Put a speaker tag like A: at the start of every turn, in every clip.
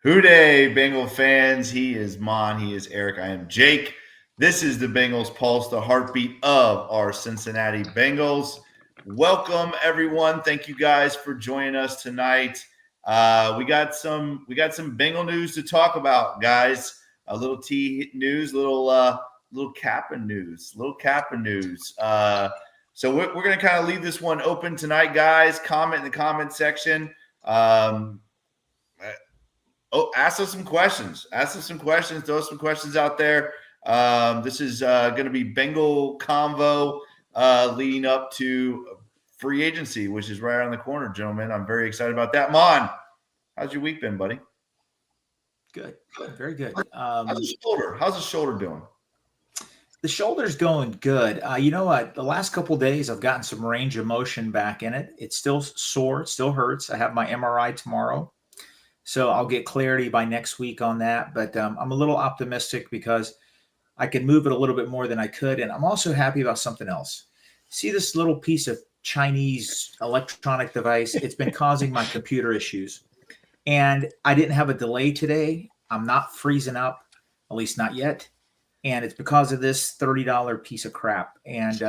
A: Hooday, Bengal fans. He is Mon. He is Eric. I am Jake. This is the Bengals Pulse, the heartbeat of our Cincinnati Bengals. Welcome, everyone. Thank you guys for joining us tonight. We got some Bengal news to talk about, guys. A little T news, little Kappa news, So we're going to kind of leave this one open tonight, guys. Comment in the comment section. Ask us some questions. Throw some questions out there. This is going to be Bengal convo leading up to free agency, which is right around the corner, gentlemen. I'm very excited about that. Mon, how's your week been, buddy?
B: Good. Very good.
A: How's the shoulder doing?
B: The shoulder's going good. You know what? The last couple of days, I've gotten some range of motion back in it. It's still sore. It still hurts. I have my MRI tomorrow. So I'll get clarity by next week on that. But I'm a little optimistic because I can move it a little bit more than I could. And I'm also happy about something else. See this little piece of Chinese electronic device? It's been causing my computer issues. And I didn't have a delay today. I'm not freezing up, at least not yet. And it's because of this $30 piece of crap. And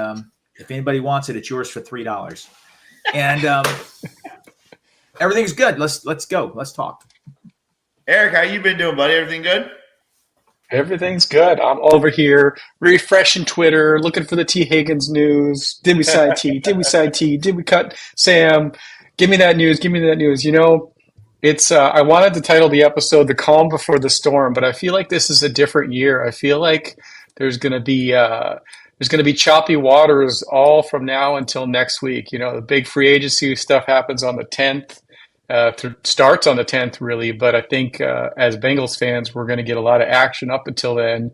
B: if anybody wants it, it's yours for $3. And everything's good. Let's go. Let's talk.
A: Eric, how you been doing, buddy? Everything good?
C: Everything's good. I'm over here refreshing Twitter, looking for the T Higgins news. Did we sign T? Did we sign T? Did we cut Sam? Give me that news. You know, it's I wanted to title the episode "The Calm Before the Storm," but I feel like this is a different year. I feel like there's going to be choppy waters all from now until next week. You know, the big free agency stuff happens on the 10th. Starts on the 10th, really. But I think as Bengals fans, we're going to get a lot of action up until then.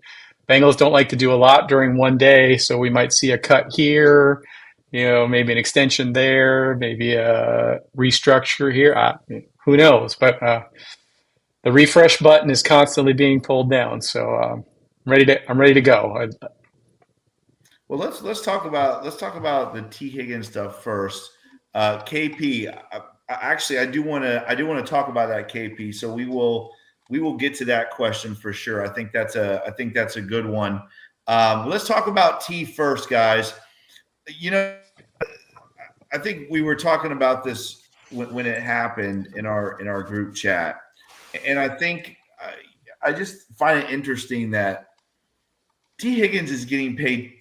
C: Bengals don't like to do a lot during one day, so we might see a cut here, you know, maybe an extension there, maybe a restructure here. Who knows? But the refresh button is constantly being pulled down, so I'm ready to go.
A: Well, let's talk about the T Higgins stuff first. KP. Actually, I do want to talk about that, KP. So we will get to that question for sure. I think that's a good one. Let's talk about T first, guys. You know, I think we were talking about this when it happened in our group chat, and I think I just find it interesting that T Higgins is getting paid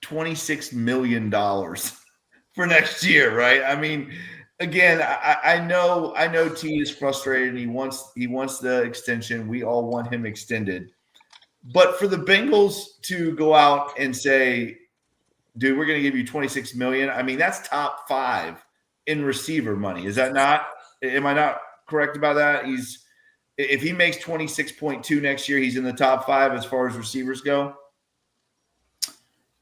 A: $26 million for next year, right? I mean. Again, I know T is frustrated and he wants the extension. We all want him extended. But for the Bengals to go out and say, dude, we're going to give you $26 million, I mean, that's top 5 in receiver money. Is that not? Am I not correct about that? If he makes 26.2 next year, he's in the top 5 as far as receivers go?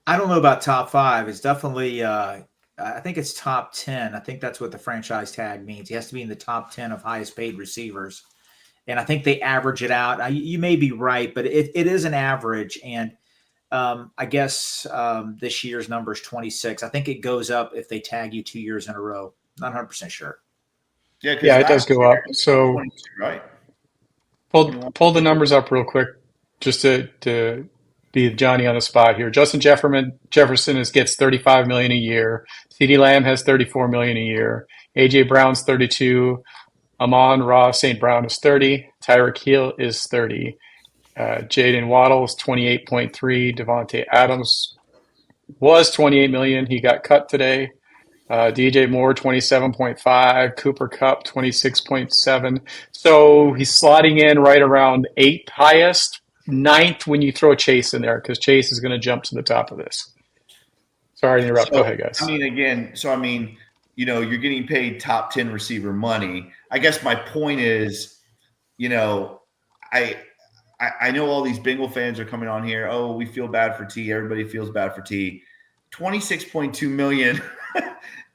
B: I don't know about top 5. It's definitely I think it's top 10. I think that's what the franchise tag means. He has to be in the top 10 of highest paid receivers. And I think they average it out. You may be right, but it is an average. And I guess this year's number is 26. I think it goes up if they tag you 2 years in a row. Not 100% sure.
C: Yeah, it does go up. So
A: right.
C: Pull the numbers up real quick just to be Johnny on the spot here. Justin Jefferson gets $35 million a year. CeeDee Lamb has $34 million a year. AJ Brown's $32. Amon-Ra St. Brown is $30. Tyreek Hill is $30. Jaden Waddle is $28.3. Devontae Adams was $28 million. He got cut today. DJ Moore, $27.5. Cooper Kupp, $26.7. So he's slotting in right around 8th highest. 9th when you throw Chase in there, because Chase is going to jump to the top of this. Sorry to interrupt. Go ahead, guys.
A: You know, you're getting paid top 10 receiver money. I guess my point is, you know, I know all these Bengal fans are coming on here. Oh, we feel bad for T. Everybody feels bad for T. 26.2 million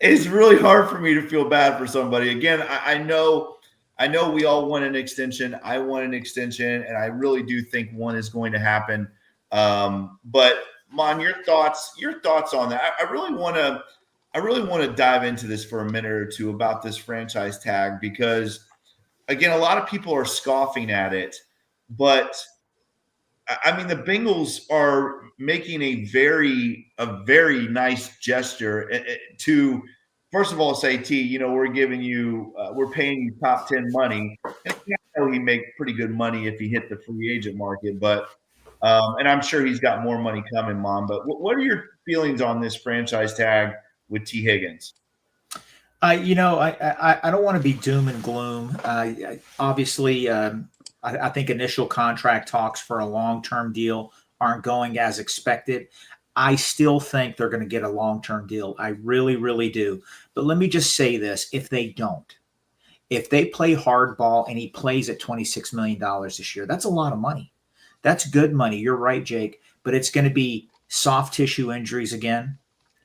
A: is really hard for me to feel bad for somebody. Again, I know we all want an extension. I want an extension, and I really do think one is going to happen. But Mon, your thoughts on that? I really want to dive into this for a minute or two about this franchise tag, because again, a lot of people are scoffing at it, but I mean, the Bengals are making a very nice gesture to, first of all, say, T, we're giving you, we're paying you top 10 money. And I know he make pretty good money if he hit the free agent market, but, and I'm sure he's got more money coming, Mom. But what are your feelings on this franchise tag with T Higgins?
B: I don't want to be doom and gloom. Obviously, I think initial contract talks for a long-term deal aren't going as expected. I still think they're going to get a long-term deal. I really, really do. But let me just say this: if they play hardball and he plays at $26 million this year, that's a lot of money. That's good money. You're right, Jake. But it's going to be soft tissue injuries again.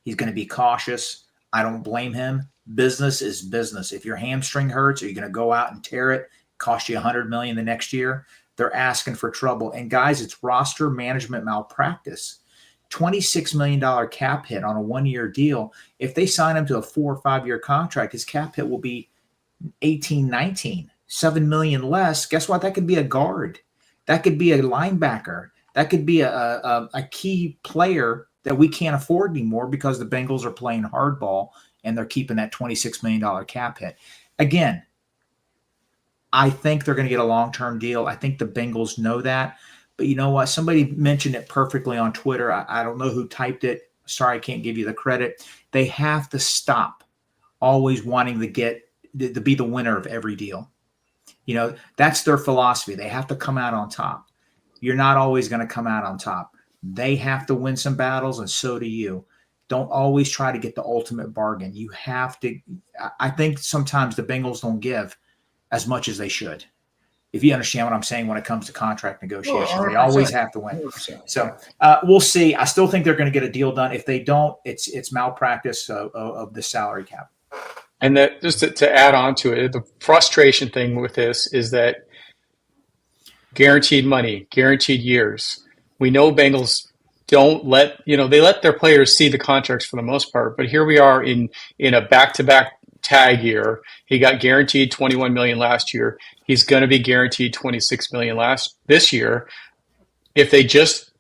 B: He's going to be cautious. I don't blame him. Business is business. If your hamstring hurts, are you going to go out and tear it? Cost you $100 million the next year? They're asking for trouble. And guys, it's roster management malpractice. $26 million cap hit on a 1-year deal. If they sign him to a 4 or 5 year contract, his cap hit will be 18, 19, $7 million less. Guess what? That could be a guard. That could be a linebacker. That could be a key player that we can't afford anymore because the Bengals are playing hardball and they're keeping that $26 million cap hit. Again, I think they're going to get a long-term deal. I think the Bengals know that. But you know what? Somebody mentioned it perfectly on Twitter. I don't know who typed it. Sorry, I can't give you the credit. They have to stop always wanting to be the winner of every deal. That's their philosophy. They have to come out on top. You're not always going to come out on top. They have to win some battles, and so do you. Don't always try to get the ultimate bargain. You have to. I think sometimes the Bengals don't give as much as they should. If you understand what I'm saying when it comes to contract negotiations, they always have to win. 100%. So we'll see. I still think they're going to get a deal done. If they don't, it's malpractice of the salary cap.
C: And that just to add on to it, the frustration thing with this is that guaranteed money, guaranteed years. We know Bengals don't they let their players see the contracts for the most part, but here we are in a back-to-back tag year. He got guaranteed $21 million last year. He's going to be guaranteed $26 million this year. If they just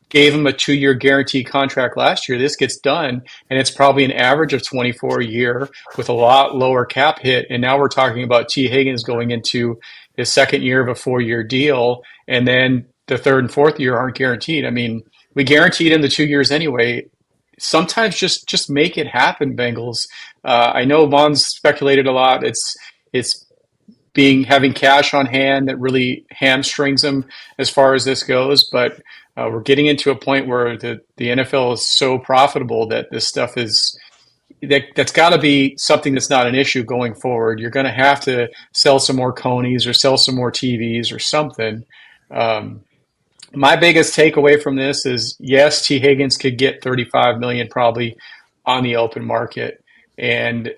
C: gave him a 2-year guaranteed contract last year, this gets done, and it's probably an average of 24 a year with a lot lower cap hit. And now we're talking about T Higgins going into his second year of a 4-year deal, and then the third and fourth year aren't guaranteed. I mean, we guaranteed him the 2 years anyway. Sometimes just make it happen, Bengals. I know Vaughn's speculated a lot. It's having cash on hand that really hamstrings them as far as this goes. But we're getting into a point where the NFL is so profitable that this stuff that's got to be something that's not an issue going forward. You're going to have to sell some more conies or sell some more TVs or something. My biggest takeaway from this is, yes, T Higgins could get $35 million probably on the open market. And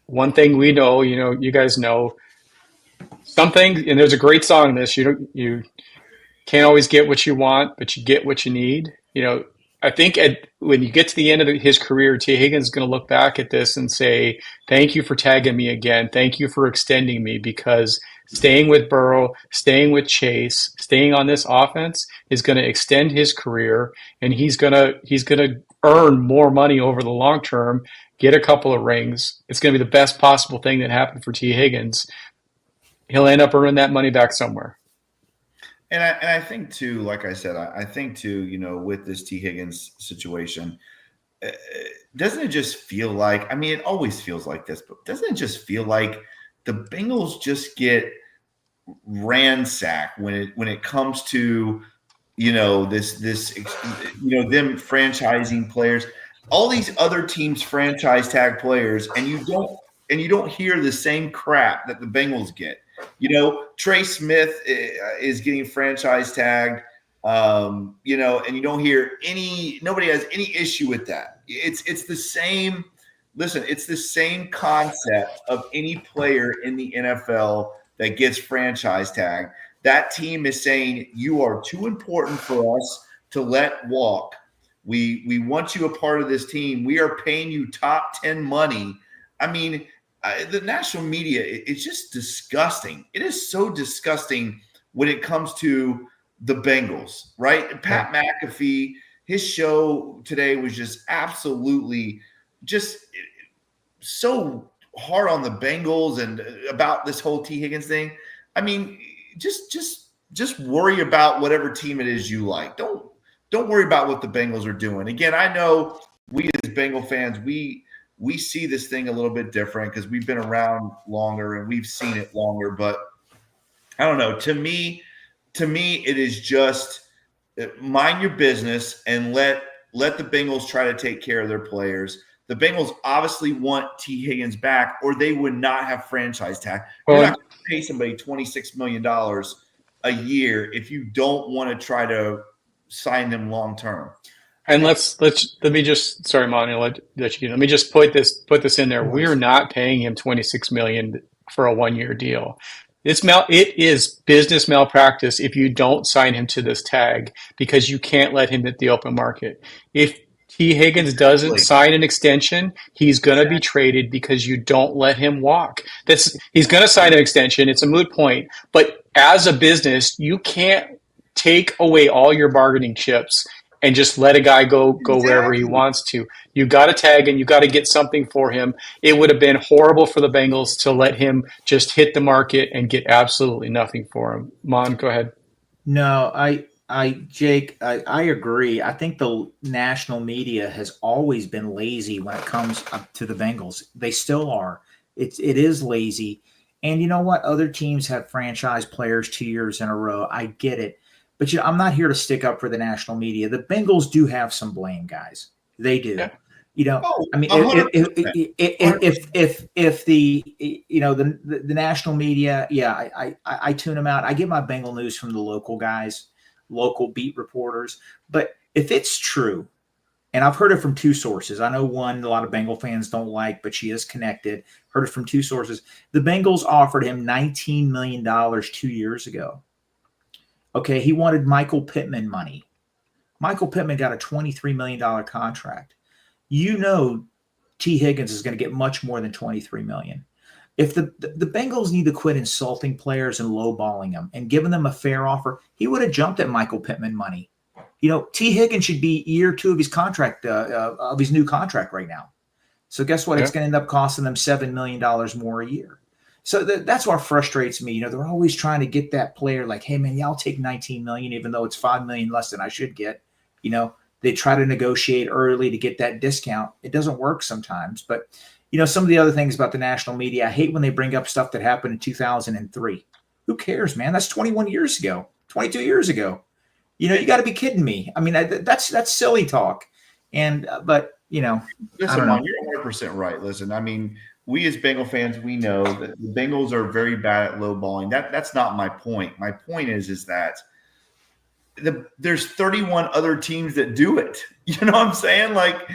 C: one thing we know, you guys know, something, and there's a great song in this, you can't always get what you want, but you get what you need. I think when you get to the end of his career, T Higgins is going to look back at this and say, thank you for tagging me again. Thank you for extending me, because staying with Burrow, staying with Chase, staying on this offense is going to extend his career, and he's going to earn more money over the long term, get a couple of rings. It's going to be the best possible thing that happened for T Higgins. He'll end up earning that money back somewhere.
A: And I think too, like I said, I think too, with this T Higgins situation, doesn't it just feel like, I mean, it always feels like this, but doesn't it just feel like the Bengals just get ransacked when it comes to, this them franchising players, all these other teams franchise tag players, and you don't hear the same crap that the Bengals get. Trey Smith is getting franchise tagged, and you don't hear nobody has any issue with that. It's the same. Listen, it's the same concept of any player in the NFL that gets franchise tagged. That team is saying, you are too important for us to let walk. We want you a part of this team. We are paying you top 10 money. I mean, the national media, it's just disgusting. It is so disgusting when it comes to the Bengals, right? Pat McAfee, his show today was just absolutely just so hard on the Bengals and about this whole T Higgins thing. I mean, just worry about whatever team it is you like. Don't worry about what the Bengals are doing. Again, I know we as Bengal fans, we see this thing a little bit different because we've been around longer and we've seen it longer. But I don't know. To me, it is just mind your business and let the Bengals try to take care of their players. The Bengals obviously want T Higgins back, or they would not have franchise tag. You're not going to pay somebody $26 million a year if you don't want to try to sign them long term.
C: And let me just, sorry, Monty, let me just put this in there. We're not paying him $26 million for a 1-year deal. It is business malpractice if you don't sign him to this tag, because you can't let him hit the open market. If T Higgins doesn't sign an extension, he's going to be traded because you don't let him walk. He's going to sign an extension. It's a moot point. But as a business, you can't take away all your bargaining chips and just let a guy go wherever he wants to. You got to tag and you got to get something for him. It would have been horrible for the Bengals to let him just hit the market and get absolutely nothing for him. Mon, go ahead.
B: No, Jake, I agree. I think the national media has always been lazy when it comes up to the Bengals. They still are. It is lazy. And you know what? Other teams have franchise players 2 years in a row. I get it. But I'm not here to stick up for the national media. The Bengals do have some blame, guys. They do. Yeah. I mean, if the national media, I tune them out. I get my Bengal news from the local guys, local beat reporters. But if it's true, and I've heard it from two sources. I know one a lot of Bengal fans don't like, but she is connected. Heard it from two sources. The Bengals offered him $19 million 2 years ago. Okay, he wanted Michael Pittman money. Michael Pittman got a $23 million contract. You know T. Higgins is going to get much more than $23 million. If the Bengals need to quit insulting players and lowballing them and giving them a fair offer, he would have jumped at Michael Pittman money. You know, T. Higgins should be year 2 of his contract, of his new contract right now. So guess what? Yeah. It's going to end up costing them $7 million more a year. So that's what frustrates me. You know, they're always trying to get that player like, hey, man, I'll take $19 million, even though it's $5 million less than I should get. You know, they try to negotiate early to get that discount. It doesn't work sometimes. But, you know, some of the other things about the national media, I hate when they bring up stuff that happened in 2003. Who cares, man? That's 21 years ago, 22 years ago. You know, you got to be kidding me. I mean, that's silly talk. And but, you know,
A: listen, Mom, you're 100% right. Listen, I mean, we as Bengal fans, we know that the Bengals are very bad at lowballing. That's not my point. My point is that there's 31 other teams that do it. You know what I'm saying? Like,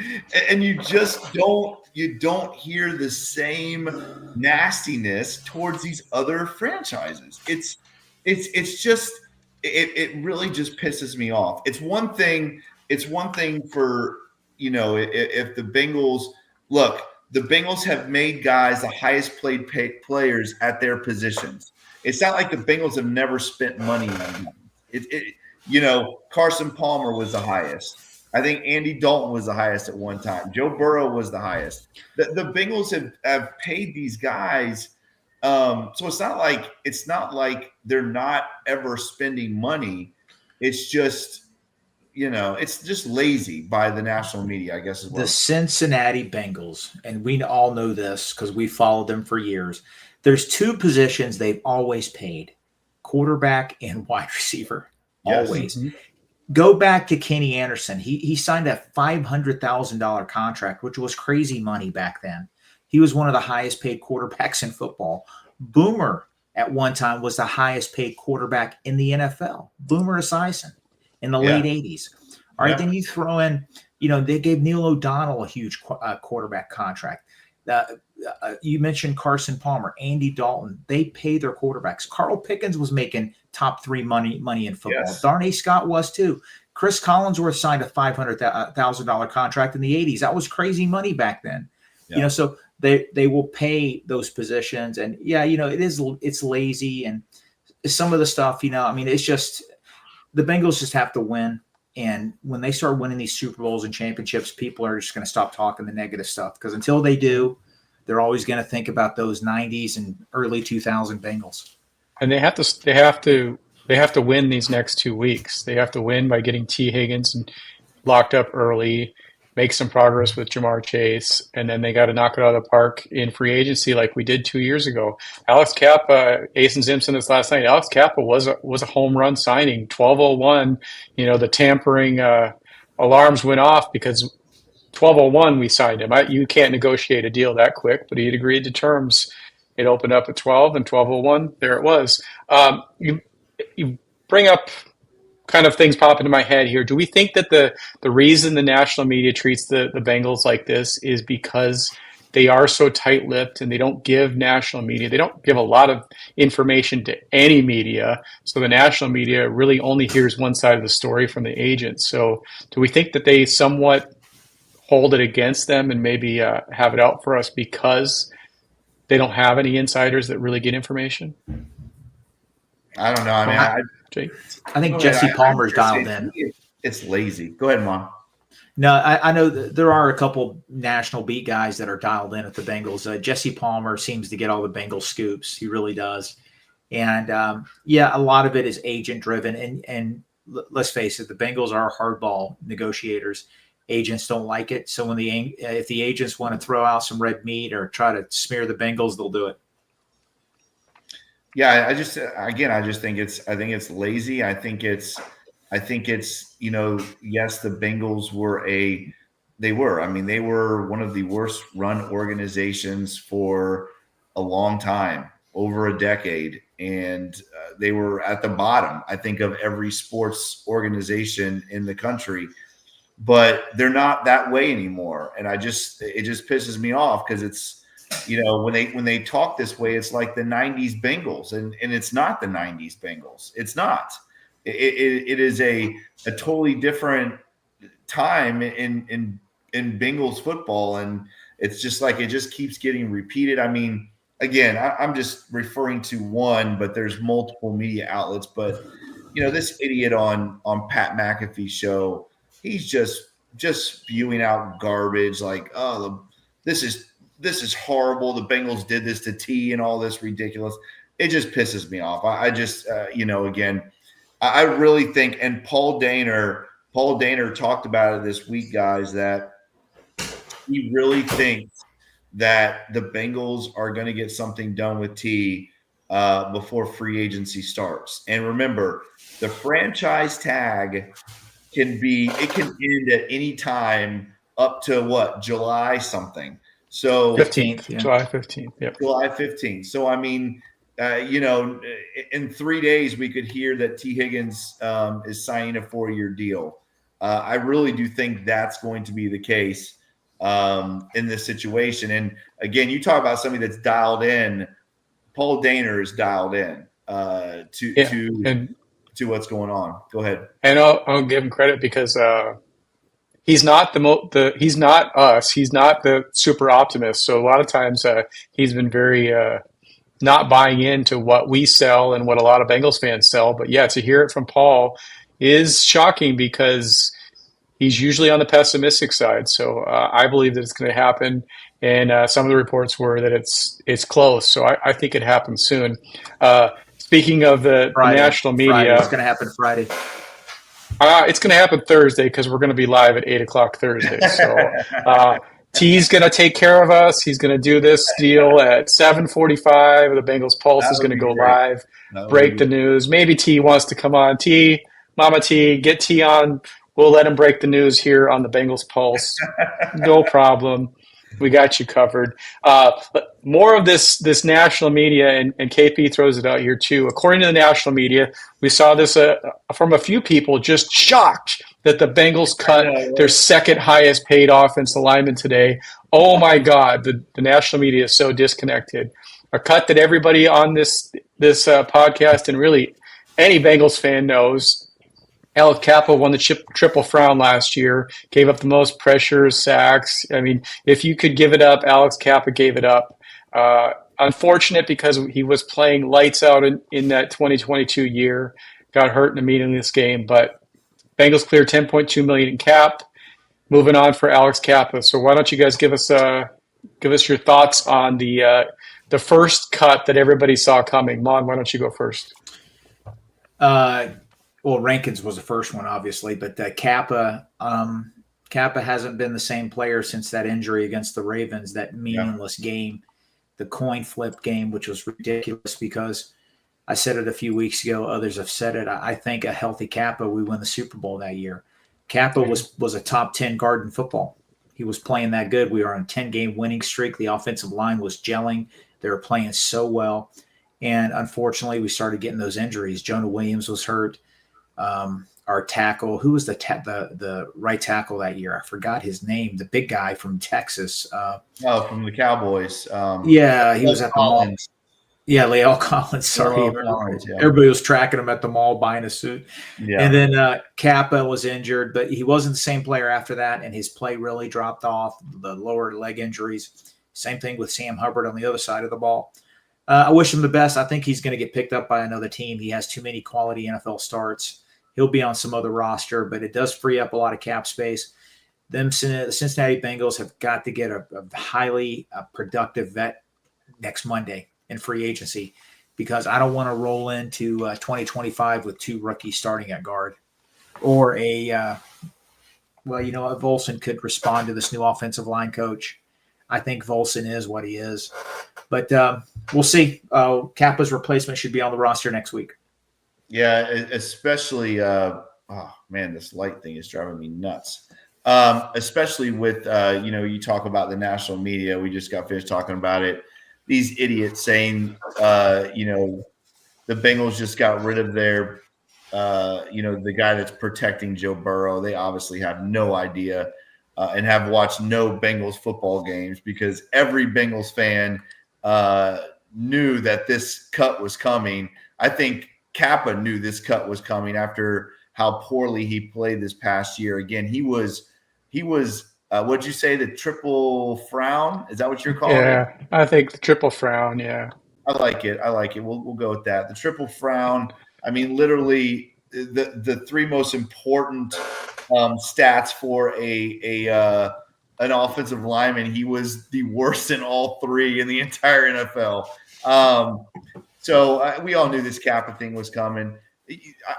A: and you just don't hear the same nastiness towards these other franchises. It really just pisses me off. It's one thing for, you know, if the Bengals look. The Bengals have made guys the highest paid players at their positions. It's not like the Bengals have never spent money on them. You know, Carson Palmer was the highest. I think Andy Dalton was the highest at one time. Joe Burrow was the highest. The Bengals have paid these guys. So it's not like they're not ever spending money. It's just, you know, it's just lazy by the national media, I guess.
B: The Cincinnati Bengals, and we all know this because we followed them for years. There's 2 positions they've always paid: quarterback and wide receiver.
A: Yes.
B: Always. Mm-hmm. Go back to Kenny Anderson. He signed a $500,000 contract, which was crazy money back then. He was one of the highest paid quarterbacks in football. Boomer at one time was the highest paid quarterback in the NFL. Boomer Esiason. In the late 80s. All right, then you throw in, you know, they gave Neil O'Donnell a huge quarterback contract. You mentioned Carson Palmer, Andy Dalton. They pay their quarterbacks. Carl Pickens was making top 3 money in football. Yes. Darnay Scott was too. Chris Collinsworth signed a $500,000 contract in the 80s. That was crazy money back then. Yeah. You know, so they will pay those positions. And yeah, it's lazy, and some of the stuff, I mean, it's just the Bengals just have to win. And when they start winning these Super Bowls and championships, people are just going to stop talking the negative stuff, because until they do, they're always going to think about those 90s and early 2000 Bengals.
C: And they have to win these next 2 weeks. They have to win by getting T Higgins and locked up early, make some progress with Jamar Chase, and then they got to knock it out of the park in free agency like we did 2 years ago. Alex Kappa, Asen Simpson this last night. Alex Kappa was a home run signing. 12:01, the tampering alarms went off because 12:01 we signed him. You can't negotiate a deal that quick, but he had agreed to terms. It opened up at 12, and 12:01 there it was. You bring up kind of things pop into my head here. Do we think that the reason the national media treats the Bengals like this is because they are so tight-lipped and they don't give national media, they don't give a lot of information to any media, so the national media really only hears one side of the story from the agent? So do we think that they somewhat hold it against them and maybe have it out for us because they don't have any insiders that really get information?
A: I don't know. I mean,
B: I think Jesse Palmer's dialed in.
A: It's lazy. Go ahead, Mom.
B: No, I know there are a couple national beat guys that are dialed in at the Bengals. Jesse Palmer seems to get all the Bengals scoops. He really does. And a lot of it is agent driven. And let's face it, the Bengals are hardball negotiators. Agents don't like it. So if the agents want to throw out some red meat or try to smear the Bengals, they'll do it.
A: Yeah, I just think it's lazy. I think it's yes, the Bengals were one of the worst run organizations for a long time, over a decade, and they were at the bottom, I think, of every sports organization in the country. But they're not that way anymore, and it just pisses me off, because it's, when they talk this way, it's like the 90s Bengals, and it's not the 90s Bengals. It's not. It is a totally different time in Bengals football, and it's just like it just keeps getting repeated. I mean, again, I'm just referring to one, but there's multiple media outlets. But this idiot on Pat McAfee's show, he's just spewing out garbage like, oh, this is horrible. The Bengals did this to T and all this ridiculous. It just pisses me off. I just, again, I really think, and Paul Dehner talked about it this week, guys, that he really thinks that the Bengals are going to get something done with T before free agency starts. And remember, the franchise tag can end at any time up to July something. So
C: 15th, yeah. July 15th. Yep.
A: July 15th. So, I mean, in 3 days, we could hear that T Higgins is signing a 4-year deal. I really do think that's going to be the case in this situation. And again, you talk about somebody that's dialed in. Paul Dehner is dialed in to what's going on. Go ahead.
C: And I'll give him credit because he's not he's not us. He's not the super optimist. So a lot of times he's been very not buying into what we sell and what a lot of Bengals fans sell. But yeah, to hear it from Paul is shocking because he's usually on the pessimistic side. So I believe that it's going to happen. And some of the reports were that it's close. So I think it happens soon. Speaking of the national media,
B: Friday. It's going to happen Friday.
C: It's going to happen Thursday because we're going to be live at 8 o'clock Thursday. So T's going to take care of us. He's going to do this deal at 7:45. The Bengals Pulse is going to go live, break the news. Maybe T wants to come on. Mama T, get T on. We'll let him break the news here on the Bengals Pulse. No problem. We got you covered. But more of this national media, and KP throws it out here too. According to the national media, we saw this from a few people just shocked that the Bengals cut their second highest paid offensive lineman today. Oh my God, the national media is so disconnected. A cut that everybody on this podcast and really any Bengals fan knows Alex Kappa won the triple frown last year, gave up the most pressures, sacks. I mean, if you could give it up, Alex Kappa gave it up. Unfortunate because he was playing lights out in that 2022 year, got hurt in a meaningless game, but Bengals clear 10.2 million in cap. Moving on for Alex Kappa. So why don't you guys give us your thoughts on the first cut that everybody saw coming? Mon, why don't you go first?
B: Well, Rankins was the first one, obviously, but Kappa hasn't been the same player since that injury against the Ravens, that meaningless game, the coin flip game, which was ridiculous because I said it a few weeks ago. Others have said it. I think a healthy Kappa, we win the Super Bowl that year. Kappa was a top 10 guard in football. He was playing that good. We were on a 10-game winning streak. The offensive line was gelling. They were playing so well. And unfortunately, we started getting those injuries. Jonah Williams was hurt. Our tackle, who was the right tackle that year? I forgot his name. The big guy from Texas.
A: From the Cowboys.
B: He was at the mall. Yeah, Leal Collins. Sorry, everybody was tracking him at the mall buying a suit. Yeah. And then Kappa was injured, but he wasn't the same player after that, and his play really dropped off. The lower leg injuries. Same thing with Sam Hubbard on the other side of the ball. I wish him the best. I think he's going to get picked up by another team. He has too many quality NFL starts. He'll be on some other roster, but it does free up a lot of cap space. The Cincinnati Bengals have got to get a highly productive vet next Monday in free agency, because I don't want to roll into 2025 with two rookies starting at guard, or Volson could respond to this new offensive line coach. I think Volson is what he is, but we'll see. Kappa's replacement should be on the roster next week.
A: Yeah, especially this light thing is driving me nuts. Especially with you talk about the national media. We just got finished talking about it. These idiots saying, the Bengals just got rid of their, the guy that's protecting Joe Burrow. They obviously have no idea and have watched no Bengals football games, because every Bengals fan knew that this cut was coming. I think Kappa knew this cut was coming after how poorly he played this past year. Again, he was what'd you say? The triple frown? Is that what you're calling it?
C: Yeah, I think the triple frown. Yeah,
A: I like it. We'll go with that. The triple frown. I mean, literally the three most important stats for an offensive lineman. He was the worst in all three in the entire NFL. So we all knew this Kappa thing was coming.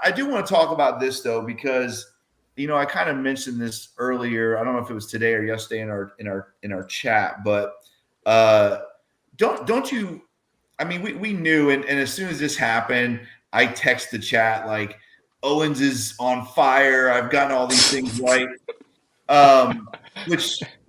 A: I do want to talk about this though, because I kind of mentioned this earlier. I don't know if it was today or yesterday in our chat, but don't you? I mean, we knew, and as soon as this happened, I text the chat like, Owens is on fire. I've gotten all these things right,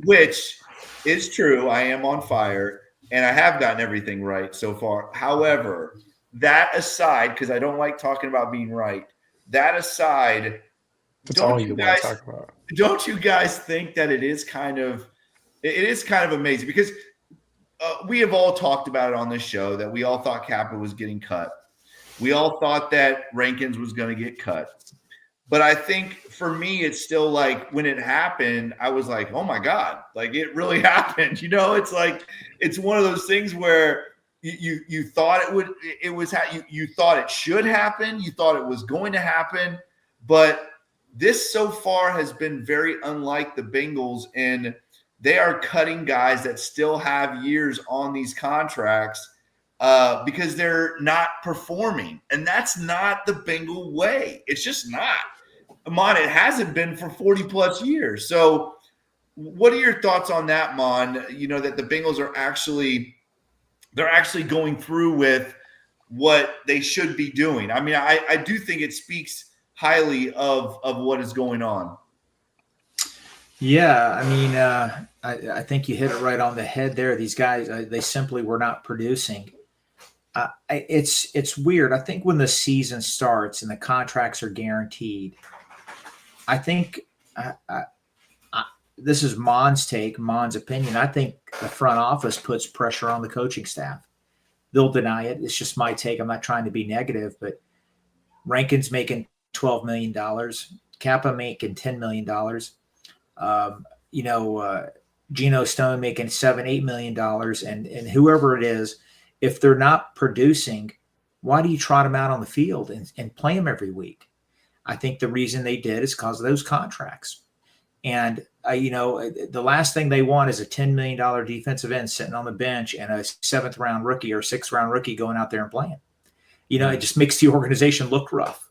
A: which is true. I am on fire, and I have gotten everything right so far. However, that aside, because I don't like talking about being right. That aside.
C: That's all you want to talk about.
A: Don't you guys think that it is kind of amazing? Because we have all talked about it on this show that we all thought Kappa was getting cut. We all thought that Rankins was going to get cut. But I think for me, it's still like when it happened, I was like, oh my God, like it really happened. It's like, it's one of those things where you thought you thought it should happen. You thought it was going to happen, but this so far has been very unlike the Bengals, and they are cutting guys that still have years on these contracts because they're not performing. And that's not the Bengal way. It's just not. Mon, it hasn't been for 40 plus years. So what are your thoughts on that, Mon? That the Bengals are actually going through with what they should be doing. I mean, I do think it speaks highly of what is going on.
B: Yeah, I mean, I think you hit it right on the head there. These guys, they simply were not producing. It's weird. I think when the season starts and the contracts are guaranteed, I think this is Mon's opinion. I think the front office puts pressure on the coaching staff. They'll deny it. It's just my take. I'm not trying to be negative, but Rankin's making $12 million. Kappa making $10 million. Geno Stone making $7-8 million, and whoever it is, if they're not producing, why do you trot them out on the field and play them every week? I think the reason they did is because of those contracts. And the last thing they want is a $10 million defensive end sitting on the bench and a 7th round rookie or 6th round rookie going out there and playing. It just makes the organization look rough.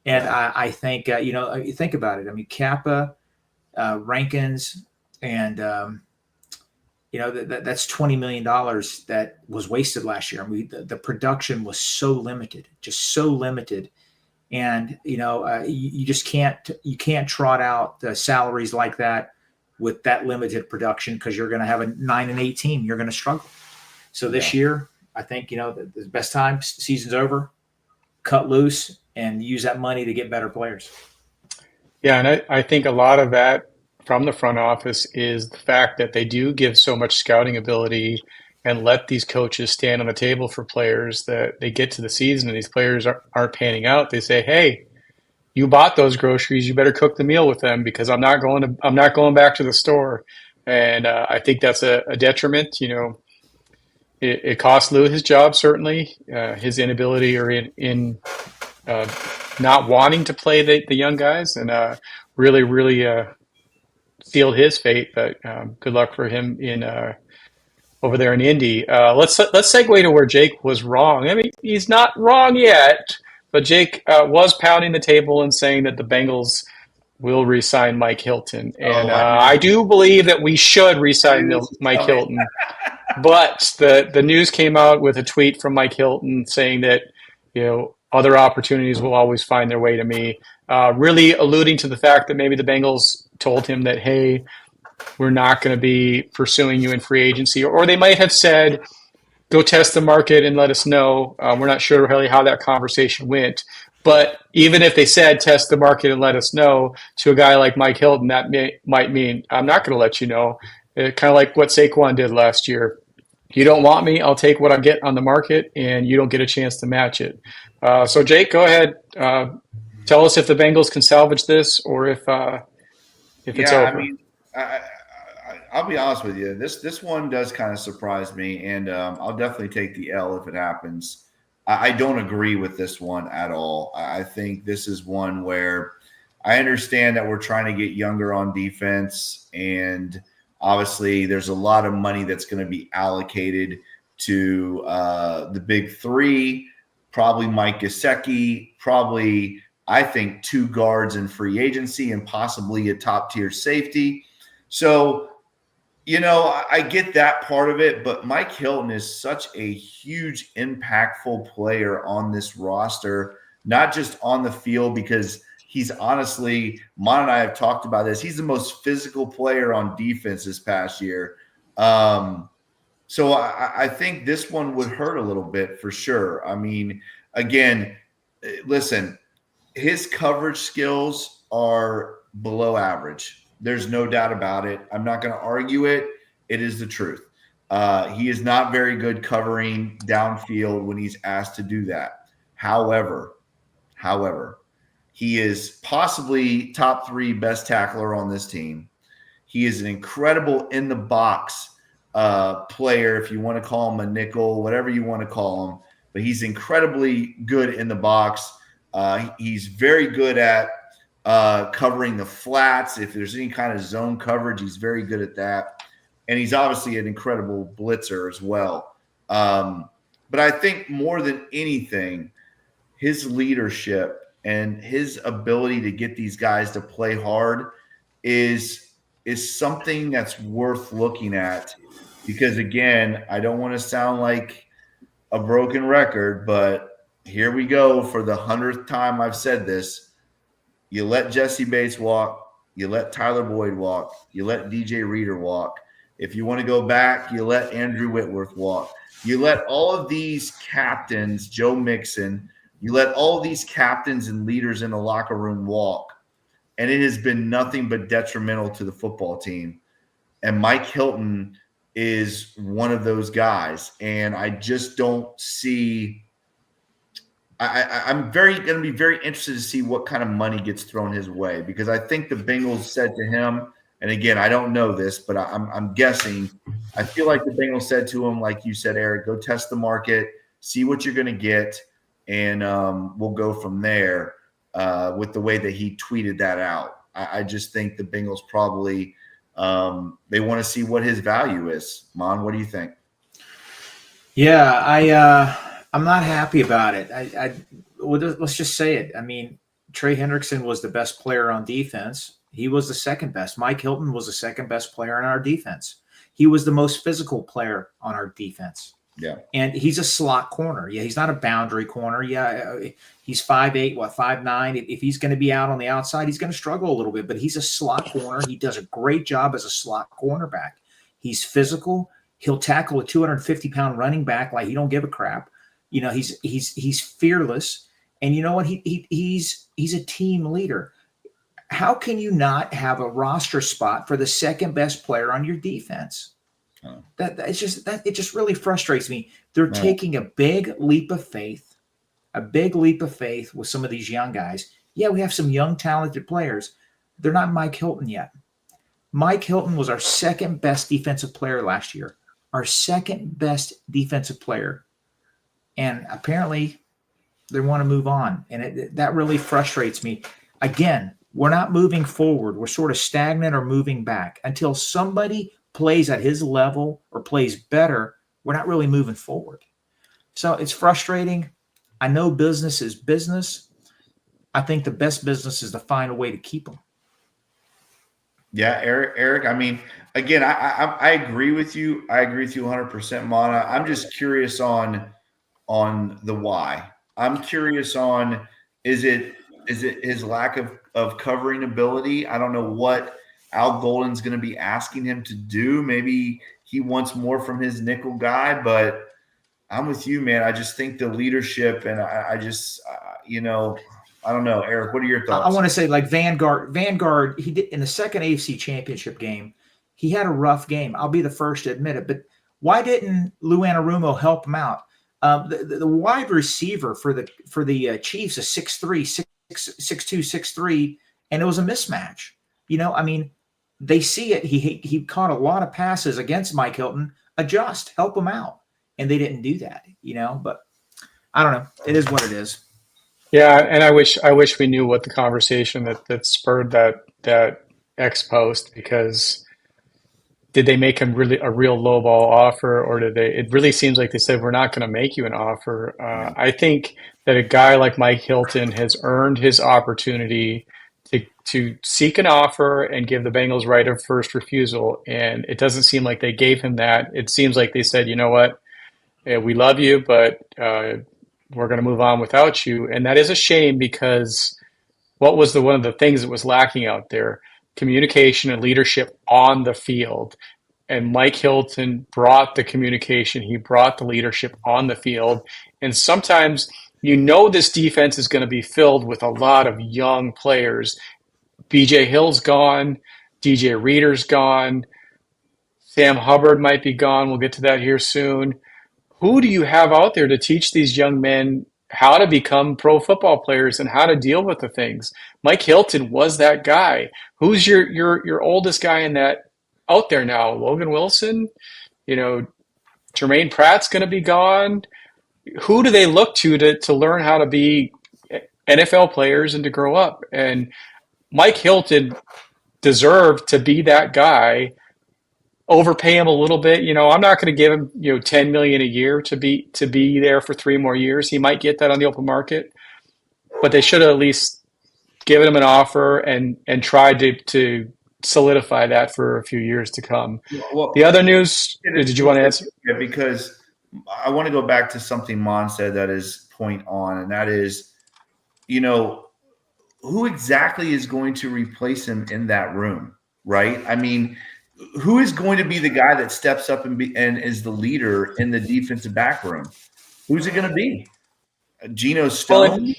B: And I think, you think about it. I mean, Kappa, Rankins, and that's $20 million that was wasted last year. I mean, the production was so limited, just so limited. And you just can't trot out the salaries like that with that limited production, because you're going to have a 9-8 team. You're going to struggle. So this year, I think the best time, season's over, cut loose and use that money to get better players.
C: Yeah, and I think a lot of that from the front office is the fact that they do give so much scouting ability and let these coaches stand on the table for players that they get to the season and these players aren't panning out. They say, hey, you bought those groceries, you better cook the meal with them, because I'm not going back to the store. And I think that's a detriment. It cost Lou his job, certainly, his inability or in not wanting to play the young guys, and really sealed his fate. But good luck for him in over there in Indy. Let's segue to where Jake was wrong. I mean, he's not wrong yet, but Jake was pounding the table and saying that the Bengals will re-sign Mike Hilton, and I do believe that we should re-sign Mike Hilton. But the news came out with a tweet from Mike Hilton saying that other opportunities will always find their way to me, really alluding to the fact that maybe the Bengals told him that, hey, we're not going to be pursuing you in free agency, or they might have said, go test the market and let us know. We're not sure really how that conversation went. But even if they said test the market and let us know, to a guy like Mike Hilton, that might mean I'm not going to let you know. Kind of like what Saquon did last year. You don't want me, I'll take what I get on the market, and you don't get a chance to match it. So Jake, go ahead. Tell us if the Bengals can salvage this, or if it's over.
A: I mean, I'll be honest with you. This one does kind of surprise me, and I'll definitely take the L if it happens. I don't agree with this one at all. I think this is one where I understand that we're trying to get younger on defense, and obviously there's a lot of money that's going to be allocated to the big three, probably Mike Gesicki, probably I think 2 guards in free agency, and possibly a top-tier safety. So, I get that part of it, but Mike Hilton is such a huge, impactful player on this roster, not just on the field, because he's honestly, Mon and I have talked about this, he's the most physical player on defense this past year. So I think this one would hurt a little bit for sure. I mean, again, listen, his coverage skills are below average. There's no doubt about it. I'm not going to argue it. It is the truth. He is not very good covering downfield when he's asked to do that. However, he is possibly top 3 best tackler on this team. He is an incredible in the box player, if you want to call him a nickel, whatever you want to call him. But he's incredibly good in the box. He's very good at covering the flats. If there's any kind of zone coverage, he's very good at that. And he's obviously an incredible blitzer as well. But I think more than anything, his leadership and his ability to get these guys to play hard is something that's worth looking at. Because, again, I don't want to sound like a broken record, but here we go for the 100th time I've said this. You let Jesse Bates walk. You let Tyler Boyd walk. You let DJ Reader walk. If you want to go back, you let Andrew Whitworth walk. You let all of these captains, Joe Mixon, you let all of these captains and leaders in the locker room walk. And it has been nothing but detrimental to the football team. And Mike Hilton is one of those guys. And I just don't see – I'm going to be very interested to see what kind of money gets thrown his way, because I think the Bengals said to him, and again, I don't know this, but I'm guessing. I feel like the Bengals said to him, like you said, Eric, go test the market, see what you're going to get, and we'll go from there. With the way that he tweeted that out, I just think the Bengals probably they want to see what his value is. Mon, what do you think?
B: Yeah, I'm not happy about it. Let's just say it. I mean, Trey Hendrickson was the best player on defense. He was the second best. Mike Hilton was the second best player in our defense. He was the most physical player on our defense.
A: Yeah.
B: And he's a slot corner. Yeah, he's not a boundary corner. Yeah, he's 5'8", 5'9". If he's going to be out on the outside, he's going to struggle a little bit, but he's a slot corner. He does a great job as a slot cornerback. He's physical. He'll tackle a 250-pound running back like he don't give a crap. You know, he's fearless. And you know what? He's a team leader. How can you not have a roster spot for the second best player on your defense? It just really frustrates me. They're taking a big leap of faith with some of these young guys. Yeah, we have some young, talented players. They're not Mike Hilton yet. Mike Hilton was our second best defensive player last year, our second best defensive player. And apparently they want to move on. And that really frustrates me. Again, we're not moving forward. We're sort of stagnant or moving back until somebody plays at his level or plays better. We're not really moving forward. So it's frustrating. I know business is business. I think the best business is to find a way to keep them.
A: Yeah, Eric. I mean, again, I agree with you. I agree with you 100%, Mana. I'm just curious on the why. I'm curious on is it his lack of covering ability? I don't know what Al Golden's going to be asking him to do. Maybe he wants more from his nickel guy, but I'm with you, man. I just think the leadership, and I just, I don't know. Eric, what are your thoughts?
B: I want to say, like Vanguard, he did in the second AFC Championship game. He had a rough game. I'll be the first to admit it. But why didn't Lou Anarumo help him out? The wide receiver for the Chiefs is 6'3", 6'2", 6'3", and it was a mismatch. You know, I mean, they see it. He caught a lot of passes against Mike Hilton. Adjust, help him out, and they didn't do that. You know, but I don't know. It is what it is.
C: Yeah, and I wish we knew what the conversation that spurred that X post, because did they make him really a real lowball offer, or did they? It really seems like they said, we're not going to make you an offer. I think that a guy like Mike Hilton has earned his opportunity to seek an offer and give the Bengals right of first refusal, and it doesn't seem like they gave him that. It seems like they said, you know what, we love you, but we're going to move on without you, and that is a shame, because what was one of the things that was lacking out there? Communication and leadership on the field. And Mike Hilton brought the communication. He brought the leadership on the field. And sometimes this defense is going to be filled with a lot of young players. BJ Hill's gone. DJ Reader's gone. Sam Hubbard might be gone. We'll get to that here soon. Who do you have out there to teach these young men how to become pro football players and how to deal with the things? Mike Hilton was that guy. Who's your oldest guy in that out there now? Logan Wilson? Jermaine Pratt's going to be gone. Who do they look to learn how to be NFL players and to grow up? And Mike Hilton deserved to be that guy. Overpay him a little bit. I'm not going to give him, $10 million a year to be there for 3 more years. He might get that on the open market, but they should have at least given him an offer and tried to solidify that for a few years to come.
A: Well,
C: the other news, did you want to answer?
A: Yeah, because I want to go back to something Mon said that is point on, and that is, who exactly is going to replace him in that room, right? I mean, who is going to be the guy that steps up and is the leader in the defensive back room? Who's it going to be? Geno Stone?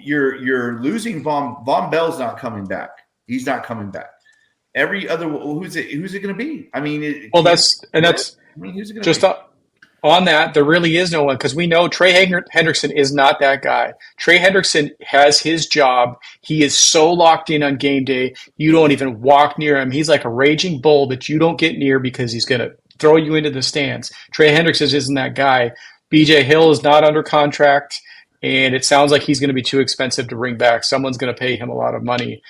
A: You're losing Von Bell's not coming back. He's not coming back. Every other who's it going to be? I mean,
C: who's it going to be? On that, there really is no one because we know Trey Hendrickson is not that guy. Trey Hendrickson has his job. He is so locked in on game day, you don't even walk near him. He's like a raging bull that you don't get near because he's going to throw you into the stands. Trey Hendrickson isn't that guy. BJ Hill is not under contract, and it sounds like he's going to be too expensive to bring back. Someone's going to pay him a lot of money.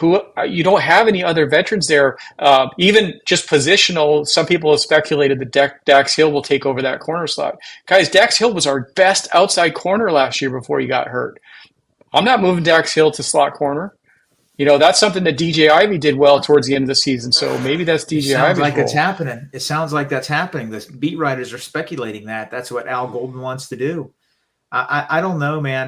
C: You don't have any other veterans there. Even just positional, some people have speculated that Dax Hill will take over that corner slot. Guys, Dax Hill was our best outside corner last year before he got hurt. I'm not moving Dax Hill to slot corner. That's something that DJ Ivey did well towards the end of the season. So maybe that's DJ Ivey's
B: like
C: role.
B: it's happening. It sounds like that's happening. The beat writers are speculating that. That's what Al Golden wants to do. I don't know, man.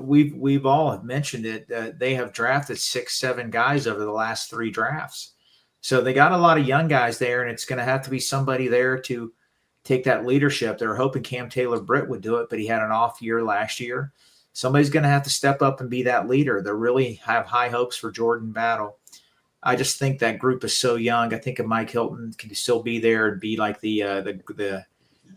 B: We've all mentioned it. They have drafted 6-7 guys over the last 3 drafts. So they got a lot of young guys there, and it's going to have to be somebody there to take that leadership. They're hoping Cam Taylor-Britt would do it, but he had an off year last year. Somebody's going to have to step up and be that leader. They really have high hopes for Jordan Battle. I just think that group is so young. I think if Mike Hilton can still be there and be like the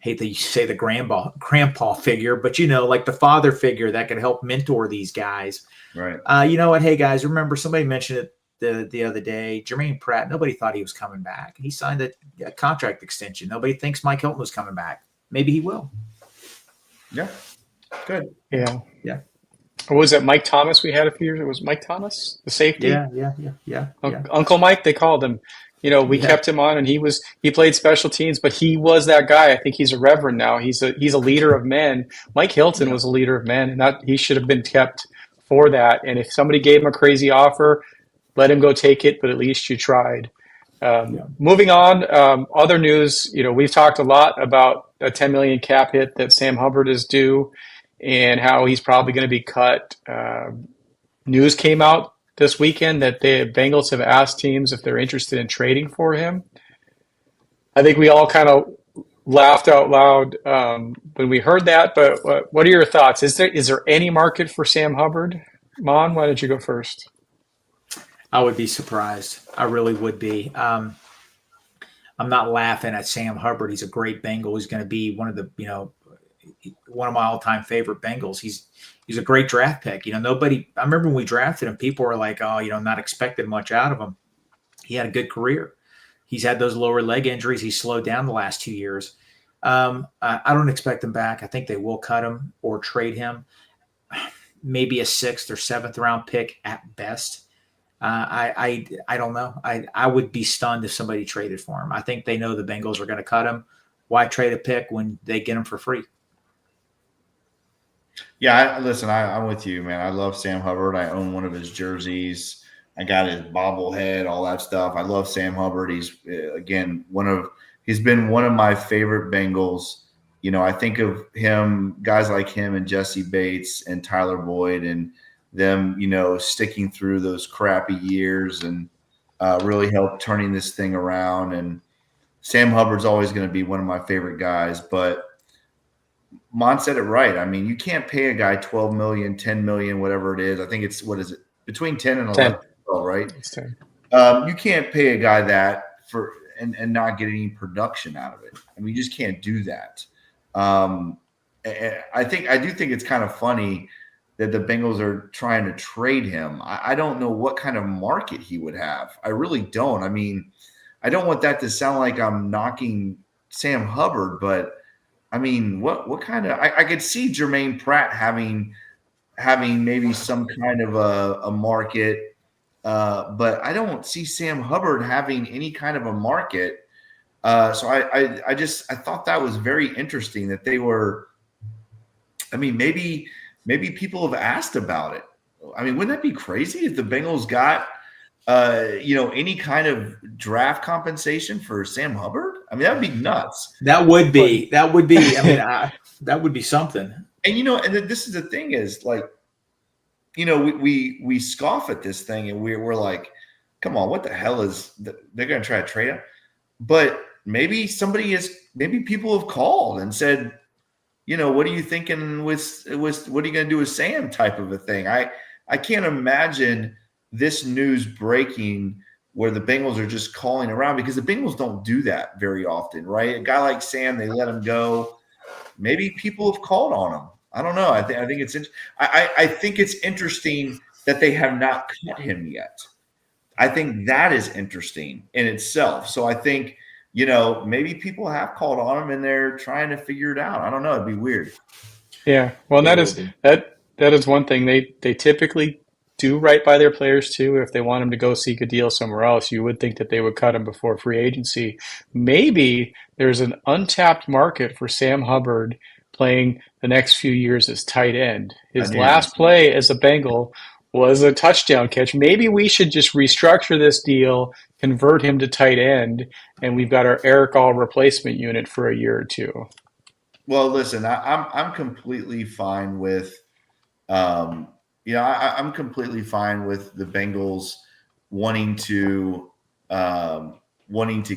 B: hate that you say the grandpa figure, but like the father figure that can help mentor these guys.
A: Right.
B: You know what? Hey guys, remember somebody mentioned it the other day. Jermaine Pratt, nobody thought he was coming back. He signed a contract extension. Nobody thinks Mike Hilton was coming back. Maybe he will.
A: Yeah. Good.
C: Yeah.
B: Yeah.
C: Or was it Mike Thomas we had a few years? It was Mike Thomas, the safety?
B: Yeah.
C: Uncle Mike, they called him. We kept him on, and he played special teams, but he was that guy. I think he's a reverend now. He's a leader of men. Mike Hilton was a leader of men, and that he should have been kept for that. And if somebody gave him a crazy offer, let him go take it, but at least you tried. Moving on, other news, we've talked a lot about a $10 million cap hit that Sam Hubbard is due and how he's probably going to be cut. News came out this weekend that the Bengals have asked teams if they're interested in trading for him. I think we all kind of laughed out loud when we heard that, but what are your thoughts? Is there any market for Sam Hubbard? Mon, why don't you go first?
B: I would be surprised. I really would be. I'm not laughing at Sam Hubbard. He's a great Bengal. He's going to be one of my all-time favorite Bengals. He's a great draft pick. I remember when we drafted him, people were like, oh, not expecting much out of him. He had a good career. He's had those lower leg injuries. He's slowed down the last 2 years. I don't expect him back. I think they will cut him or trade him. Maybe a 6th or 7th round pick at best. I don't know. I would be stunned if somebody traded for him. I think they know the Bengals are going to cut him. Why trade a pick when they get him for free?
A: Yeah, I'm with you, man. I love Sam Hubbard. I own one of his jerseys. I got his bobblehead, all that stuff. I love Sam Hubbard. He's he's been one of my favorite Bengals. I think of him, guys like him and Jesse Bates and Tyler Boyd and them, sticking through those crappy years and really helped turning this thing around. And Sam Hubbard's always going to be one of my favorite guys, but Mon said it right. I mean, you can't pay a guy $12 million, $10 million, whatever it is. I think it's, between 10 and 11, 12, right? It's 10. You can't pay a guy that and not get any production out of it. I mean, you just can't do that. I do think it's kind of funny that the Bengals are trying to trade him. I don't know what kind of market he would have. I really don't. I mean, I don't want that to sound like I'm knocking Sam Hubbard, but I mean, what kind of? I could see Jermaine Pratt having maybe some kind of a market, but I don't see Sam Hubbard having any kind of a market. So I thought that was very interesting that they were. I mean, maybe people have asked about it. I mean, wouldn't that be crazy if the Bengals got any kind of draft compensation for Sam Hubbard? I mean, that would be nuts.
B: That would be. I mean, that would be something.
A: And and then this is the thing is like, we scoff at this thing and we're like, come on, what the hell is they're going to try to trade him? But maybe people have called and said, what are you thinking with what are you going to do with Sam type of a thing? I can't imagine this news breaking where the Bengals are just calling around, because the Bengals don't do that very often, right? A guy like Sam, they let him go. Maybe people have called on him. I don't know. I think it's I think it's interesting that they have not cut him yet. I think that is interesting in itself. So I think, maybe people have called on him and they're trying to figure it out. I don't know. It'd be weird.
C: Yeah. Well,
B: It
C: that
B: will
C: is
B: be.
C: that is one thing they typically do right by their players too. If they want them to go seek a deal somewhere else, you would think that they would cut him before free agency. Maybe there's an untapped market for Sam Hubbard playing the next few years as tight end.
A: I
C: His
A: knew you were gonna
C: last
A: say that.
C: play as a Bengal was a touchdown catch. Maybe we should just restructure this deal, convert him to tight end, and we've got our Eric All replacement unit for a year or two.
A: Well, listen, I'm completely fine with, I'm completely fine with the Bengals wanting to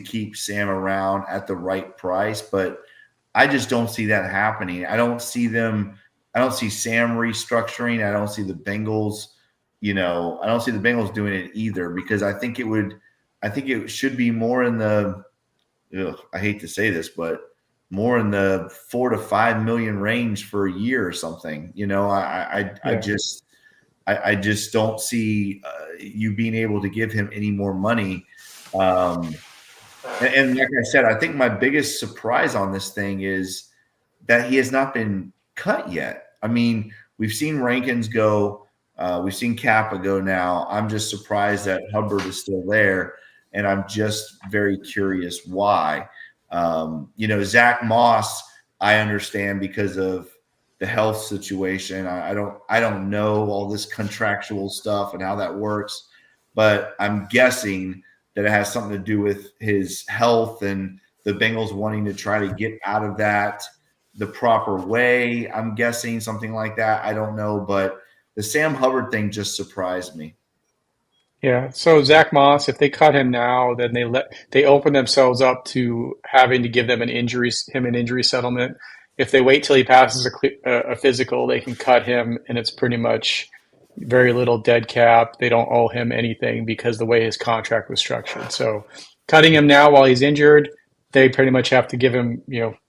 A: keep Sam around at the right price, but I just don't see that happening. I don't see Sam restructuring. I don't see the Bengals, I don't see the Bengals doing it either, because I think it should be more in the, I hate to say this, but more in the 4 to 5 million range for a year or something. I just don't see you being able to give him any more money. And like I said, I think my biggest surprise on this thing is that he has not been cut yet. I mean, we've seen Rankins go, we've seen Kappa go now. I'm just surprised that Hubbard is still there, and I'm just very curious why. Zach Moss, I understand because of the health situation. I don't know all this contractual stuff and how that works, but I'm guessing that it has something to do with his health and the Bengals wanting to try to get out of that the proper way. I'm guessing something like that. I don't know, but the Sam Hubbard thing just surprised me.
C: Yeah, so Zach Moss, if they cut him now, then they open themselves up to having to give them an injury settlement. If they wait till he passes a physical, they can cut him, and it's pretty much very little dead cap. They don't owe him anything because the way his contract was structured. So cutting him now while he's injured, they pretty much have to give him,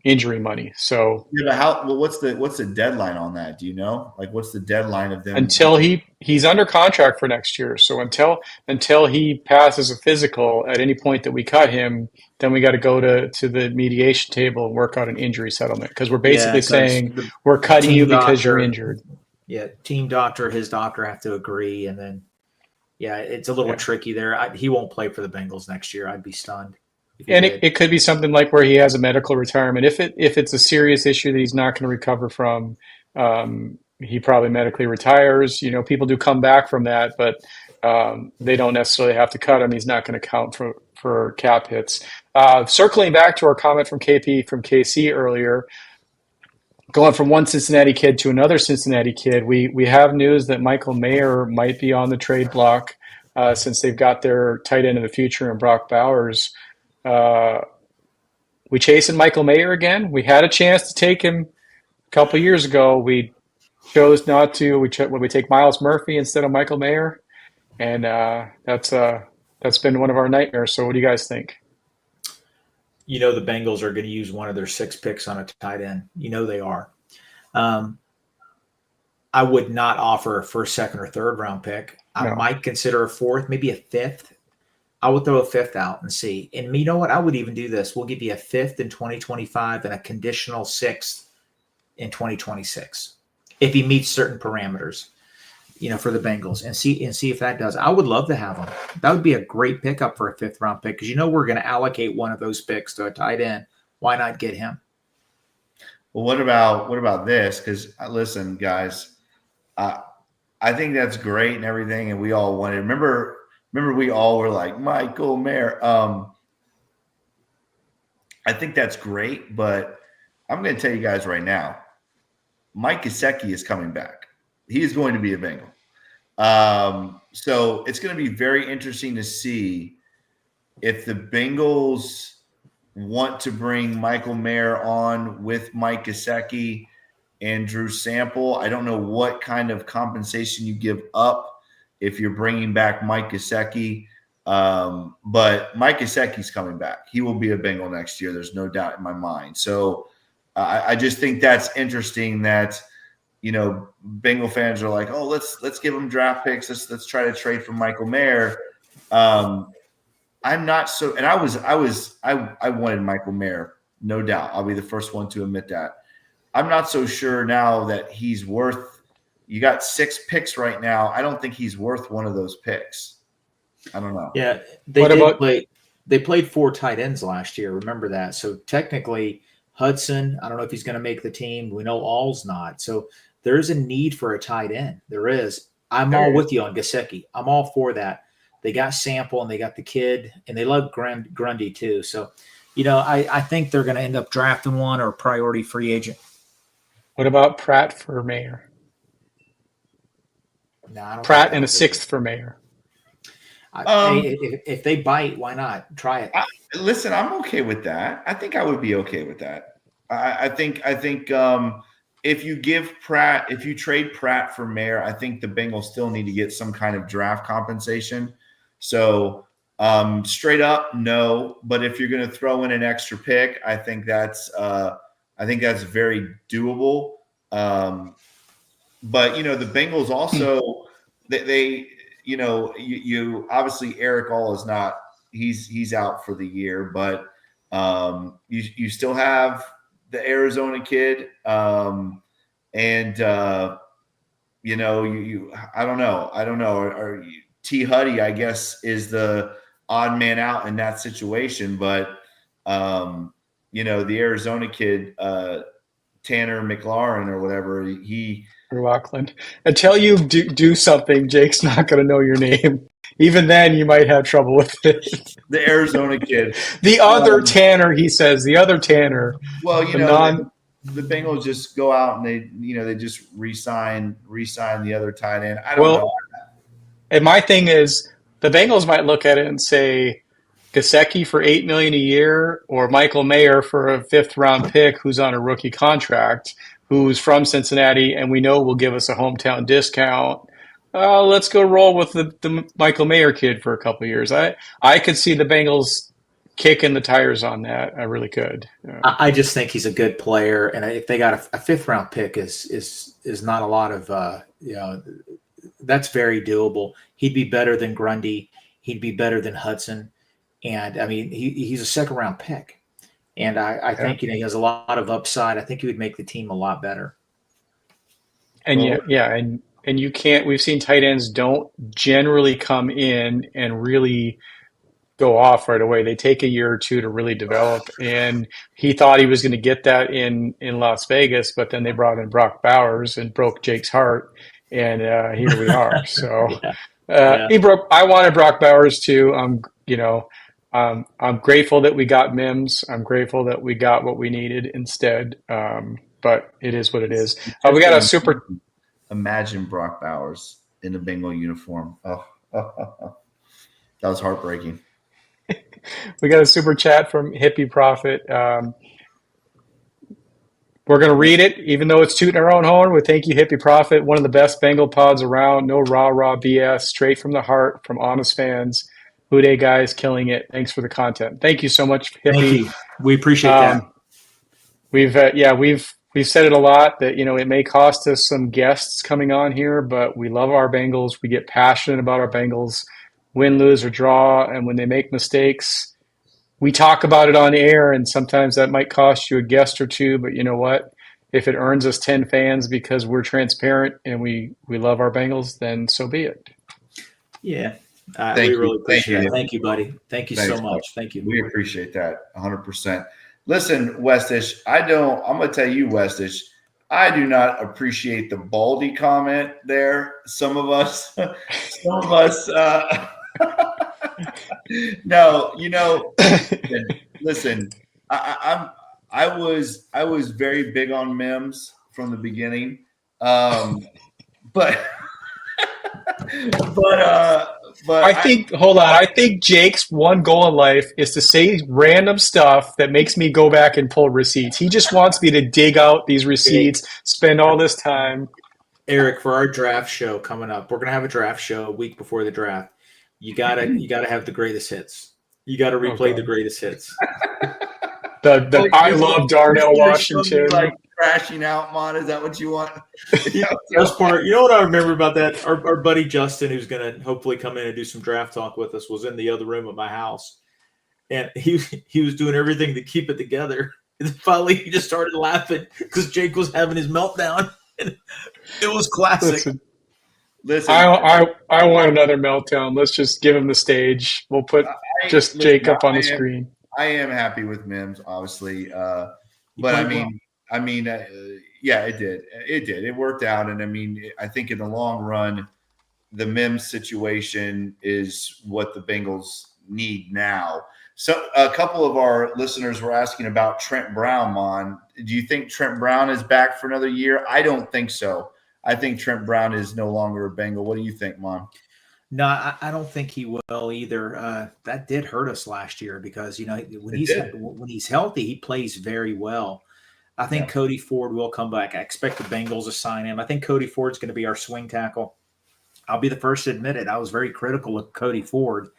C: injury money. So
A: Yeah, but what's the deadline on that? Do you know? Like, what's the deadline of them?
C: until he's under contract for next year. So until he passes a physical at any point that we cut him, then we got to go to the mediation table and work out an injury settlement, because we're
B: Yeah,
C: basically
B: because
C: saying
B: the
C: we're cutting you
B: team
C: because you're
B: doctor,
C: injured.
B: team doctor, his doctor have to agree, and then it's a little
C: Yeah.
B: tricky there. He won't play for the Bengals next year. I'd be stunned if he
C: And
B: did.
C: it could be something like where he has a medical retirement. If it's a serious issue that he's not going to recover from, he probably medically retires. People do come back from that, but they don't necessarily have to cut him. He's not going to count for cap hits. Circling back to our comment from KP from KC earlier, going from one Cincinnati kid to another Cincinnati kid, we have news that Michael Mayer might be on the trade block since they've got their tight end of the future in Brock Bowers. We chasing Michael Mayer again. We had a chance to take him a couple years ago. We chose not to. We take Miles Murphy instead of Michael Mayer, and that's been one of our nightmares. So what do you guys think?
B: The Bengals are going to use one of their 6 picks on a tight end. They are. I would not offer a first, second, or third round pick. I
C: No.
B: might consider a 4th, maybe a 5th. I would throw a 5th out and see. And you know what? I would even do this. We'll give you a 5th in 2025 and a conditional 6th in 2026 if he meets certain parameters, for the Bengals, and see if that does. I would love to have him. That would be a great pickup for a 5th round pick, because we're going to allocate one of those picks to a tight end. Why not get him?
A: Well, what about this? Because listen, guys, I think that's great and everything, and we all wanted. Remember, we all were like Michael Mayer. I think that's great, but I'm going to tell you guys right now, Mike Gesicki is coming back. He is going to be a Bengal. So it's going to be very interesting to see if the Bengals want to bring Michael Mayer on with Mike Gesicki and Drew Sample. I don't know what kind of compensation you give up if you're bringing back Mike Gesicki. But Mike Gesicki's coming back. He will be a Bengal next year. There's no doubt in my mind. So I just think that's interesting that, Bengal fans are like, oh, let's give him draft picks. Let's try to trade for Michael Mayer. I'm not so, and I wanted Michael Mayer, no doubt. I'll be the first one to admit that. I'm not so sure now that he's worth. You got 6 picks right now. I don't think he's worth one of those picks. I don't know.
B: Yeah, they played 4 tight ends last year. Remember that. So technically, Hudson, I don't know if he's going to make the team. We know All's not. So there is a need for a tight end. There is. I'm all with you on Gesicki. I'm all for that. They got Sample and they got the kid, and they love Grundy too. So, I think they're going to end up drafting one or priority free agent.
C: What about Pratt for Mayer?
B: No, I don't
C: Pratt and a 6th for Mayer.
B: If they bite, why not try it?
A: Listen, I'm okay with that. I think I would be okay with that. I think if you trade Pratt for Mayer, I think the Bengals still need to get some kind of draft compensation. So straight up, no. But if you're going to throw in an extra pick, I think that's very doable. But the Bengals also they you obviously Eric All is not. He's out for the year, but you still have the Arizona kid, and I don't know. Or T Huddy, I guess, is the odd man out in that situation, but the Arizona kid, Tanner McLaurin or whatever,
C: Rockland. Until you do something, Jake's not going to know your name. Even then, you might have trouble with it.
A: The Arizona kid.
C: The other Tanner, he says. The other Tanner.
A: Well, the Bengals just go out and they just re-sign the other tight end. I don't know.
C: And my thing is, the Bengals might look at it and say, Gesicki for $8 million a year, or Michael Mayer for a 5th-round pick who's on a rookie contract, who's from Cincinnati, and we know will give us a hometown discount. Let's go roll with the Michael Mayer kid for a couple of years. I could see the Bengals kicking the tires on that. I really could.
B: I just think he's a good player, and if they got a 5th-round pick is not a lot of that's very doable. He'd be better than Grundy. He'd be better than Hudson, and I mean he's a 2nd-round pick. And I think he has a lot of upside. I think he would make the team a lot better.
C: And and you can't. We've seen tight ends don't generally come in and really go off right away. They take a year or two to really develop. And he thought he was going to get that in Las Vegas, but then they brought in Brock Bowers and broke Jake's heart, and here we are. So I wanted Brock Bowers too. I'm grateful that we got Mims. I'm grateful that we got what we needed instead. But it is what it is. We got a super.
A: Imagine Brock Bowers in a Bengal uniform. Oh, that was heartbreaking.
C: We got a super chat from Hippie Prophet. We're going to read it, even though it's tooting our own horn. We thank you, Hippie Prophet. One of the best Bengal pods around. No rah BS. Straight from the heart from honest fans. Houday guys, killing it. Thanks for the content. Thank you so much, Hippie.
B: Thank you. We appreciate that.
C: We've said it a lot that it may cost us some guests coming on here, but we love our Bengals. We get passionate about our Bengals, win, lose, or draw, and when they make mistakes, we talk about it on air. And sometimes that might cost you a guest or two, but you know what? If it earns us 10 fans because we're transparent and we love our Bengals, then so be it.
B: Yeah. We really appreciate it. Thank you, buddy. Thank you so much. Thank you.
A: We appreciate that 100%. Listen, Westish, I'm going to tell you, Westish, I do not appreciate the Baldy comment there. Some of us, no, listen, I was very big on Mims from the beginning. But
C: I think Jake's one goal in life is to say random stuff that makes me go back and pull receipts. He just wants me to dig out these receipts, spend all this time.
B: Eric, for our draft show coming up, we're going to have a draft show a week before the draft. You gotta have the greatest hits. You gotta replay the greatest hits.
C: The I love Darnell Washington.
A: Like crashing out, Mon. Is that what you want?
B: Best part, you know what I remember about that? Our buddy Justin, who's going to hopefully come in and do some draft talk with us, was in the other room at my house, and he was doing everything to keep it together. And finally, he just started laughing because Jake was having his meltdown. It was classic.
C: Listen, I want another meltdown. Let's just give him the stage. We'll put Jake up on the screen.
A: I am happy with Mims, obviously, but I mean, yeah, it did. It worked out, and I mean, I think in the long run, the Mims situation is what the Bengals need now. So, a couple of our listeners were asking about Trent Brown. Mon, do you think Trent Brown is back for another year? I don't think so. I think Trent Brown is no longer a Bengal. What do you think, Mon?
B: No, I don't think he will either. That did hurt us last year because when he's healthy, he plays very well. I think Cody Ford will come back. I expect the Bengals to sign him. I think Cody Ford's going to be our swing tackle. I'll be the first to admit it. I was very critical of Cody Ford.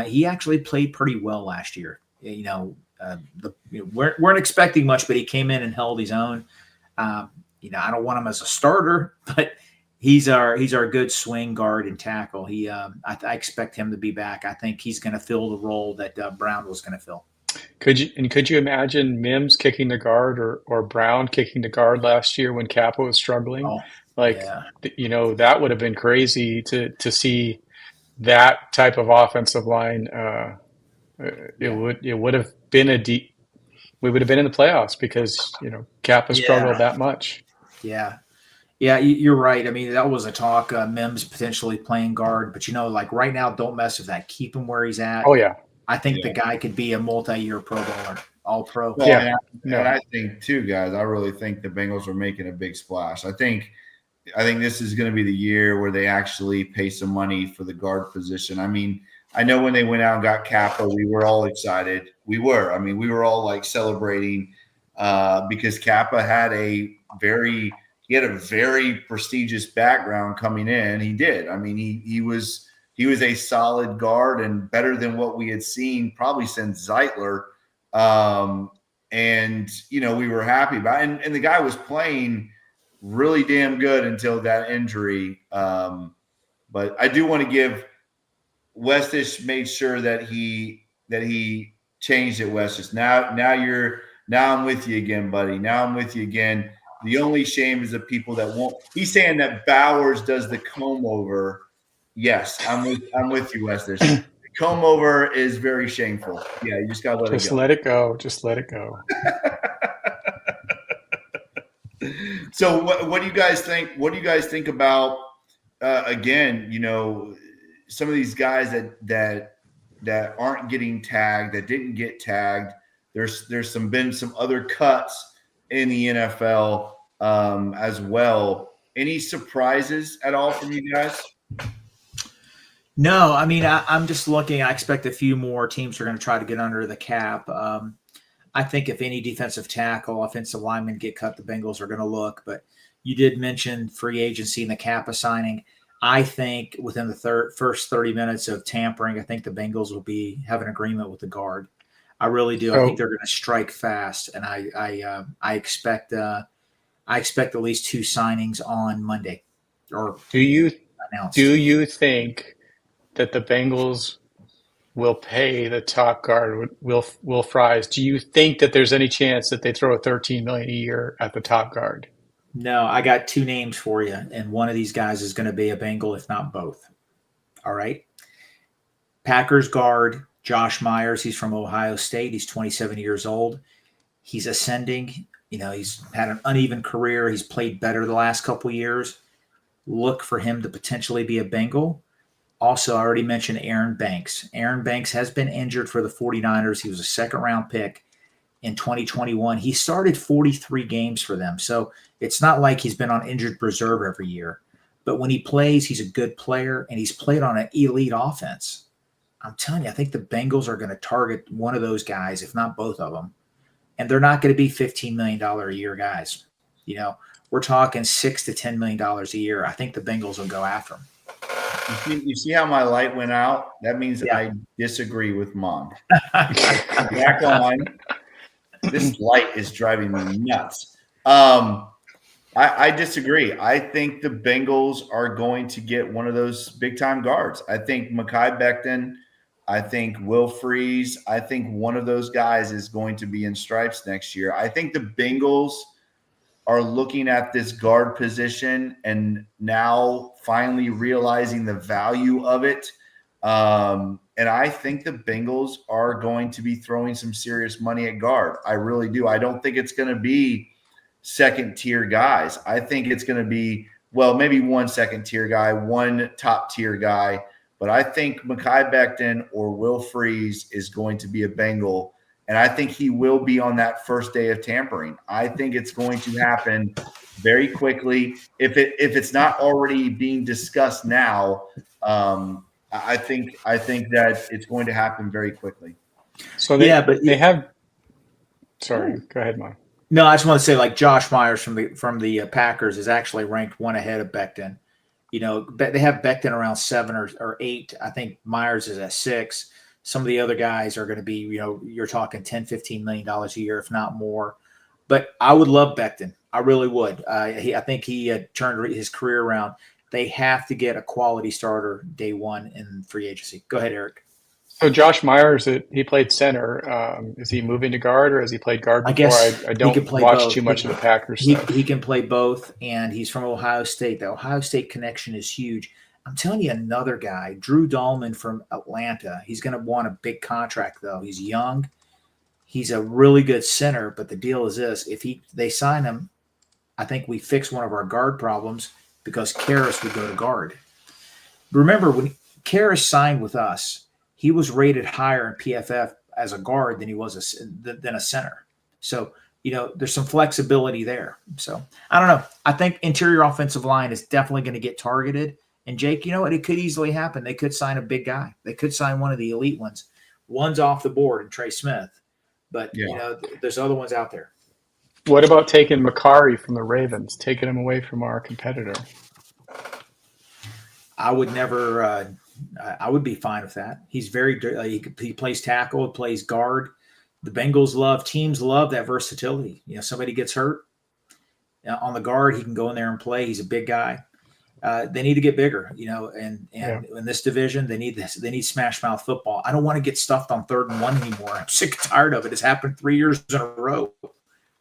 B: He actually played pretty well last year. We weren't expecting much, but he came in and held his own. I don't want him as a starter, but he's our good swing guard and tackle. I expect him to be back. I think he's going to fill the role that Brown was going to fill.
C: Could you imagine Mims kicking the guard or Brown kicking the guard last year when Kappa was struggling? That would have been crazy to see that type of offensive line. It would have been we would have been in the playoffs because Kappa struggled that much.
B: Yeah, you're right. I mean, that was a talk. Mims potentially playing guard, but like right now, don't mess with that. Keep him where he's at.
C: Oh yeah.
B: I think the guy could be a multi-year Pro Bowler, all pro.
A: Well, and I think too, guys. I really think the Bengals are making a big splash. I think this is going to be the year where they actually pay some money for the guard position. I mean, I know when they went out and got Kappa, we were all excited. We were. I mean, we were all like celebrating because Kappa had a very prestigious background coming in. He did. I mean, he was a solid guard and better than what we had seen probably since Zeitler. And we were happy about it. And the guy was playing really damn good until that injury. But I do want to give Westish made sure that he changed it, Westish. Now I'm with you again, buddy. Now I'm with you again. The only shame is the people that won't. He's saying that Bowers does the comb over. Yes, I'm with you, Westish. The comb over is very shameful. Yeah, you just gotta let it go.
C: Just let it go.
A: So what do you guys think? What do you guys think about again? Some of these guys that aren't getting tagged, that didn't get tagged. There's been some other cuts in the NFL as well. Any surprises at all from you guys?
B: No, I mean, I'm just looking. I expect a few more teams are going to try to get under the cap. I think if any defensive tackle, offensive lineman get cut, the Bengals are going to look. But you did mention free agency and the cap assigning. I think within the first 30 minutes of tampering, I think the Bengals will have an agreement with the guard. I really do. I think they're going to strike fast, and I expect at least 2 signings on Monday. Or
C: do you think that the Bengals will pay the top guard, Will Fries? Do you think that there's any chance that they throw $13 million a year at the top guard?
B: No, I got 2 names for you, and one of these guys is going to be a Bengal, if not both. All right. Packers guard Josh Myers. He's from Ohio State. He's 27 years old. He's ascending. He's had an uneven career. He's played better the last couple of years. Look for him to potentially be a Bengal. Also, I already mentioned Aaron Banks. Aaron Banks has been injured for the 49ers. He was a second-round pick in 2021. He started 43 games for them. So it's not like he's been on injured reserve every year. But when he plays, he's a good player, and he's played on an elite offense. I'm telling you, I think the Bengals are going to target one of those guys, if not both of them. And they're not going to be $15 million a year guys. We're talking $6 to $10 million a year. I think the Bengals will go after them.
A: You see how my light went out? That means
B: Yeah.
A: I disagree with Mom. Back on. This light is driving me nuts. I disagree. I think the Bengals are going to get one of those big time guards. I think Mekhi Becton, I think Will Freeze, I think one of those guys is going to be in stripes next year. I think the Bengals are looking at this guard position and now finally realizing the value of it. And I think the Bengals are going to be throwing some serious money at guard. I really do. I don't think it's going to be second tier guys. I think it's going to be, well, maybe one second tier guy, one top tier guy. But I think Mekhi Becton or Will Freeze is going to be a Bengal. And I think he will be on that first day of tampering. I think it's going to happen very quickly. If it's not already being discussed now, I think that it's going to happen very quickly.
C: So they have. Sorry, go ahead, Mike.
B: No, I just want to say, like, Josh Myers from the Packers is actually ranked one ahead of Becton. You know, they have Becton around 7 or 8. I think Myers is at 6. Some of the other guys are going to be, you know, you're talking $10-15 million a year, if not more. But I would love Becton. I really would. I think he turned his career around. They have to get a quality starter day one in free agency. Go ahead, Eric.
C: So Josh Myers, he played center. Is he moving to guard, or has he played guard before?
B: I guess
C: I don't watch both. Too much of the Packers stuff.
B: He can play both, and he's from Ohio State. The Ohio State connection is huge. I'm telling you, another guy, Drew Dahlman from Atlanta. He's going to want a big contract, though. He's young. He's a really good center, but the deal is this. If they sign him, I think we fix one of our guard problems because Karras would go to guard. Remember, when Karras signed with us, he was rated higher in PFF as a guard than he was than a center. So, you know, there's some flexibility there. So, I don't know. I think interior offensive line is definitely going to get targeted. And, Jake, you know what? It could easily happen. They could sign a big guy. They could sign one of the elite ones. One's off the board in Trey Smith. But, you know, there's other ones out there.
C: What about taking Makari from the Ravens, taking him away from our competitor?
B: I would never I would be fine with that. He's very he plays tackle, plays guard. The Bengals teams love that versatility. You know, somebody gets hurt on the guard, he can go in there and play. He's a big guy. They need to get bigger, you know, and in this division, they need smash mouth football. I don't want to get stuffed on 3rd and 1 anymore. I'm sick and tired of it. It's happened 3 years in a row.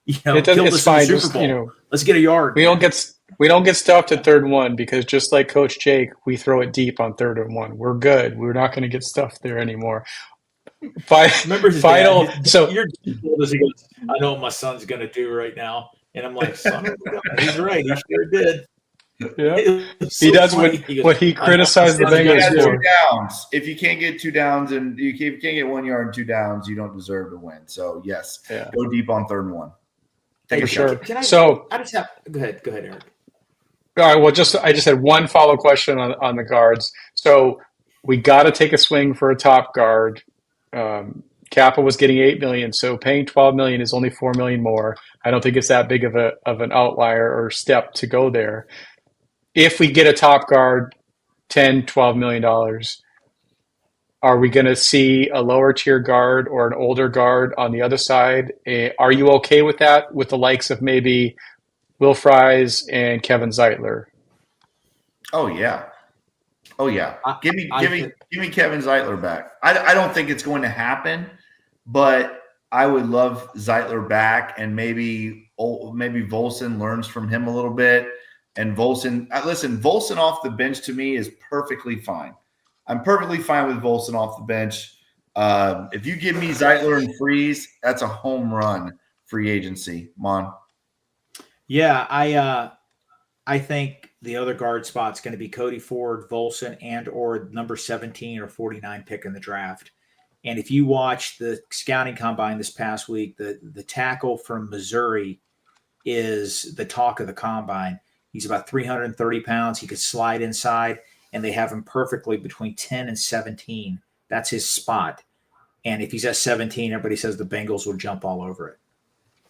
B: You know,
C: it's fine. Just, you know,
B: let's get a yard.
C: We don't get stuffed at 3rd and 1 because just like Coach Jake, we throw it deep on 3rd and 1. We're good. We're not going to get stuffed there anymore.
B: Remember his
C: final.
B: Dad,
C: so
B: he goes, I know what my son's going to do right now, and I'm like, son of a gun, he's right. He sure did.
C: Yeah, he does what he criticized the Bengals for.
A: Downs. If you can't get 2 downs and you can't get 1 yard and 2 downs, you don't deserve to win. So yes, go deep on 3rd and 1.
C: For sure.
B: Go ahead, Eric.
C: All right. Well, I just had one follow question on the guards. So we got to take a swing for a top guard. Kappa was getting $8 million, so paying $12 million is only $4 million more. I don't think it's that big of an outlier or step to go there. If we get a top guard, $10-12 million, are we going to see a lower tier guard or an older guard on the other side? Are you okay with that, with the likes of maybe Will Fries and Kevin Zeitler?
A: Oh yeah. Give me Kevin Zeitler back. I don't think it's going to happen, but I would love Zeitler back, and maybe Volson learns from him a little bit. And Volson off the bench to me is perfectly fine. I'm perfectly fine with Volson off the bench. If you give me Zeitler and Freeze, that's a home run free agency, Mon.
B: Yeah, I think the other guard spot's going to be Cody Ford, Volson, and or number 17 or 49 pick in the draft. And if you watch the scouting combine this past week, the tackle from Missouri is the talk of the combine. He's about 330 pounds. He could slide inside, and they have him perfectly between 10 and 17. That's his spot. And if he's at 17, everybody says the Bengals will jump all over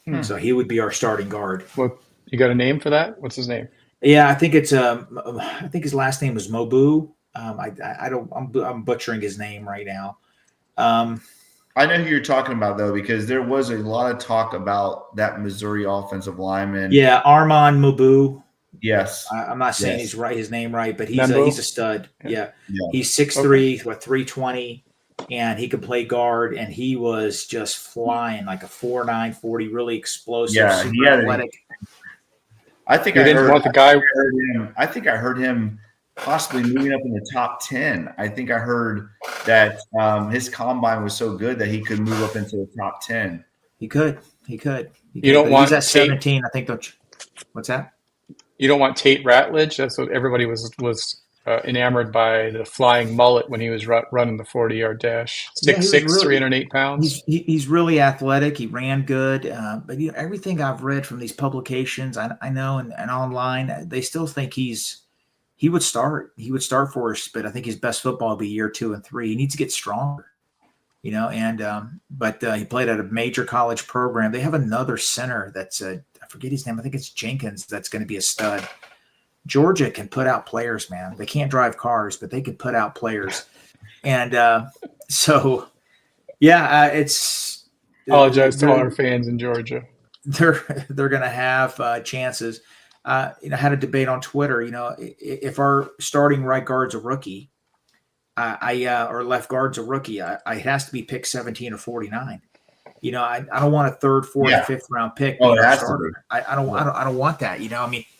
B: it. So he would be our starting guard.
C: Well, you got a name for that? What's his name?
B: Yeah, I think it's I think his last name was Mobu. I'm butchering his name right now.
A: I know who you're talking about though, because there was a lot of talk about that Missouri offensive lineman.
B: Yeah, Armand Mabu.
A: Yes.
B: I'm not saying
A: Yes.
B: he's right, his name right, but
C: Membo?
B: he's a stud. Yeah.
A: Yeah.
B: He's 6'3", 320, and he can play guard, and he was just flying like a 4.9 40, really explosive,
A: Yeah, he
B: super
A: had
B: athletic.
A: I think
C: You
A: I
C: didn't
A: heard,
C: want the guy.
A: I think I heard him possibly moving up in the top 10. I think I heard that his combine was so good that he could move up into the top 10.
B: He could.
C: You don't
B: But
C: want
B: he's at
C: Tate.
B: 17, I think. What's that?
C: You don't want Tate Ratledge. That's what everybody was enamored by, the flying mullet when he was running the 40-yard dash. 6'6", 308 pounds.
B: He's really athletic. He ran good. But everything I've read from these publications, I know, and online, they still think he would start. He would start for us, but I think his best football will be year 2 and 3. He needs to get stronger, but he played at a major college program. They have another center that's I forget his name. I think it's Jenkins. That's going to be a stud. Georgia can put out players, man. They can't drive cars, but they can put out players. And it's
C: Apologize to all our fans in Georgia.
B: They're going to have chances. I had a debate on Twitter. If our starting right guard's a rookie, or left guard's a rookie, it has to be pick 17 or 49. I don't want a 3rd, 4th, and 5th round pick.
A: Oh, it has to be.
B: I don't want that.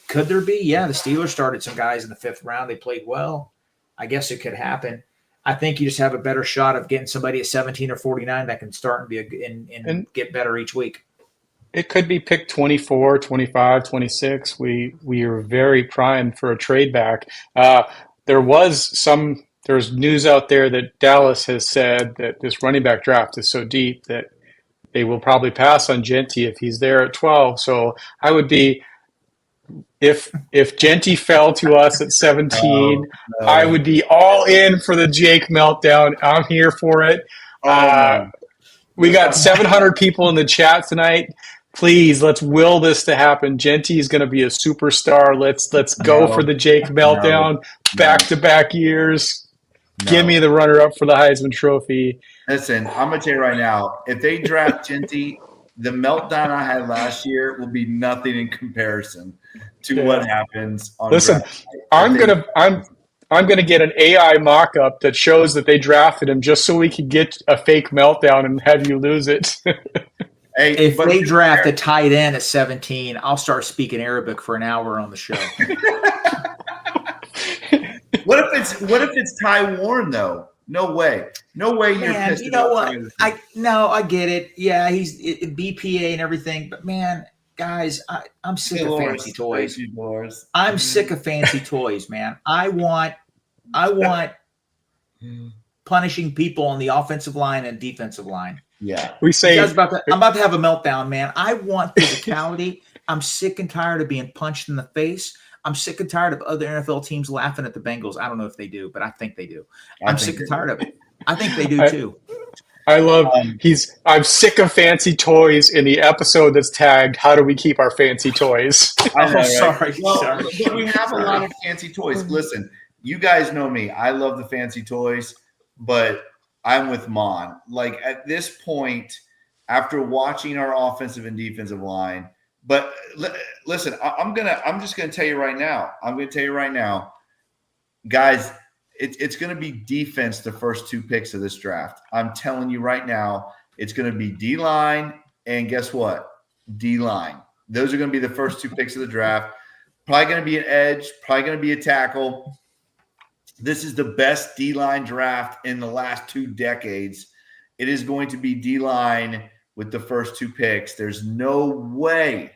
B: Could there be? Yeah, the Steelers started some guys in the 5th round. They played well. I guess it could happen. I think you just have a better shot of getting somebody at 17 or 49 that can start and be and get better each week.
C: It could be pick 24, 25, 26. We are very primed for a trade back. There's news out there that Dallas has said that this running back draft is so deep that they will probably pass on Genty if he's there at 12. So I would be, if Genty fell to us at 17,
A: no.
C: I would be all in for the Jake meltdown. I'm here for it. We got 700 people in the chat tonight. Please, let's will this to happen. Genty is going to be a superstar. Let's go for the Jake meltdown. Back-to-back years.
A: No.
C: Give me the runner-up for the Heisman Trophy.
A: Listen, I'm going to tell you right now, if they draft Genty, the meltdown I had last year will be nothing in comparison to what happens on
C: Listen, I'm gonna get an AI mock-up that shows that they drafted him just so we could get a fake meltdown and have you lose it.
B: If they draft a tight end at 17, I'll start speaking Arabic for an hour on the show.
A: What if it's Ty Warren though? No way. You're pissed.
B: You know what? I get it. Yeah, he's BPA and everything, but man, guys, I'm sick of fancy toys. I'm sick of fancy toys, man. I want punishing people on the offensive line and defensive line.
A: Yeah.
B: I'm about to have a meltdown, man. I want physicality. I'm sick and tired of being punched in the face. I'm sick and tired of other NFL teams laughing at the Bengals. I don't know if they do, but I think they do. I'm sick and tired of it. I think they do too.
C: I love I'm sick of fancy toys in the episode that's tagged, "How do we keep our fancy toys?"
A: I know, right?
B: Sorry.
A: But we have a lot of fancy toys. Listen, you guys know me. I love the fancy toys, but I'm with Mon. Like at this point, after watching our offensive and defensive line, but listen, I'm just gonna tell you right now. I'm gonna tell you right now, guys. It's going to be defense the first 2 picks of this draft. I'm telling you right now, it's going to be D-line, and guess what? D-line. Those are going to be the first 2 picks of the draft. Probably going to be an edge, probably going to be a tackle. This is the best D-line draft in the last 2 decades. It is going to be D-line with the first 2 picks. There's no way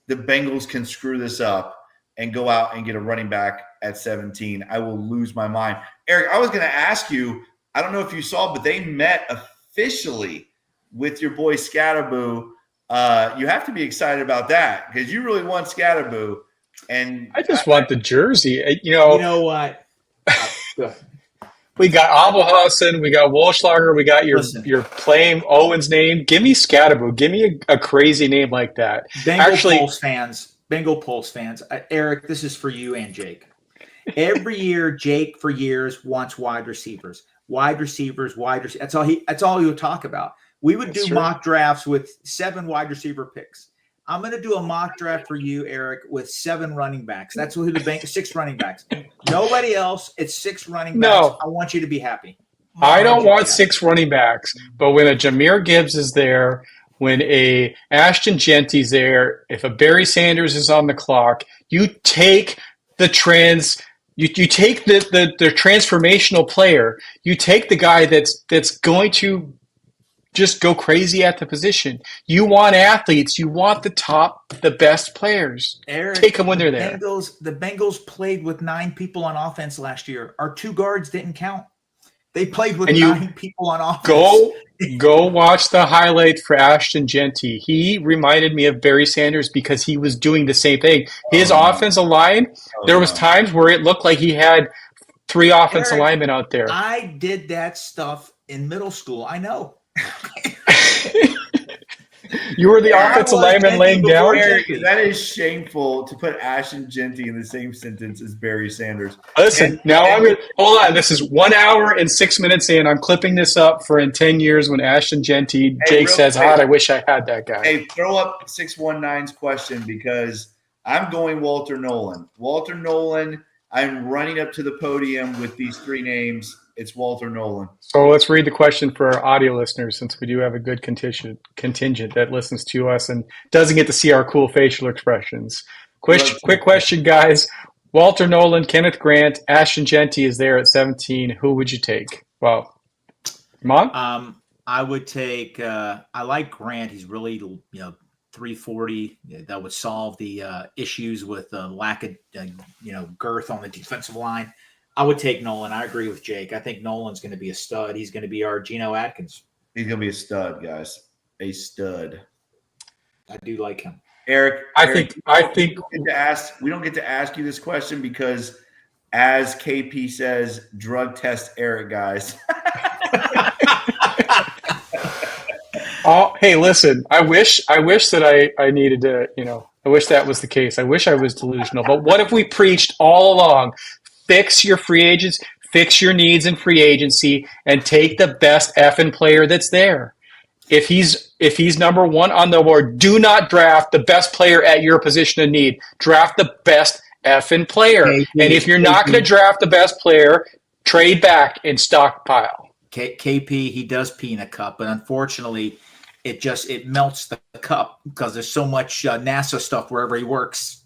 A: the Bengals can screw this up and go out and get a running back at 17. I will lose my mind. Eric, I was going to ask you, I don't know if you saw, but they met officially with your boy Scatterboo. You have to be excited about that because you really want Scatterboo. And
C: I just want the jersey.
B: You know what?
C: We got Abelhausen, we got Wolfschlager, we got your claim Owen's name. Give me Scatterboo. Give me a crazy name like that.
B: Bengal Pulse fans. Eric, this is for you and Jake. Every year, Jake for years wants wide receivers. Wide receivers. That's all he would talk about. We would do mock drafts with 7 wide receiver picks. I'm going to do a mock draft for you, Eric, with 7 running backs. That's who the bank 6 running backs. Nobody else. It's 6 running backs.
C: No.
B: I want you to be happy.
C: I don't want 6 running backs, but when a Jahmyr Gibbs is there, when a Ashton Genty's there, if a Barry Sanders is on the clock, you take the you take the transformational player. You take the guy that's going to just go crazy at the position. You want athletes. You want the best players.
B: Eric,
C: take them when they're there.
B: The Bengals played with 9 people on offense last year. Our 2 guards didn't count. They played with 9 people on offense.
C: Go watch the highlight for Ashton Genty. He reminded me of Barry Sanders because he was doing the same thing. His offensive line, there was times where it looked like he had 3 offensive linemen out there.
B: I did that stuff in middle school. I know.
C: You were the offensive lineman laying down?
A: Eric, that is shameful to put Ashton Genty in the same sentence as Barry Sanders.
C: Listen, I'm going to – hold on. This is 1 hour and 6 minutes in. I'm clipping this up for in 10 years when Ashton Genty, Jake says, I wish I had that guy.
A: Hey, throw up 619's question because I'm going Walter Nolan. Walter Nolan, I'm running up to the podium with these 3 names. It's Walter Nolan.
C: So let's read the question for our audio listeners, since we do have a good contingent that listens to us and doesn't get to see our cool facial expressions. Quick question, guys. Walter Nolan, Kenneth Grant, Ashton Genty is there at 17. Who would you take? Well, Mon?
B: I would take I like Grant. He's really 340. That would solve the issues with lack of girth on the defensive line. I would take Nolan. I agree with Jake. I think Nolan's going to be a stud. He's going to be our Geno Atkins.
A: He's going to be a stud, guys. A stud.
B: I do like him.
C: Eric, I think
A: we don't get to ask you this question because, as KP says, drug test Eric, guys.
C: Hey, listen. I wish that I needed to. I wish that was the case. I wish I was delusional. But what if we preached all along? Fix your free agents, fix your needs in free agency, and take the best effing player that's there. If he's number 1 on the board, do not draft the best player at your position of need. Draft the best effing player. And if you're not going to draft the best player, trade back and stockpile.
B: KP, he does pee in a cup, but unfortunately, it melts the cup because there's so much NASA stuff wherever he works.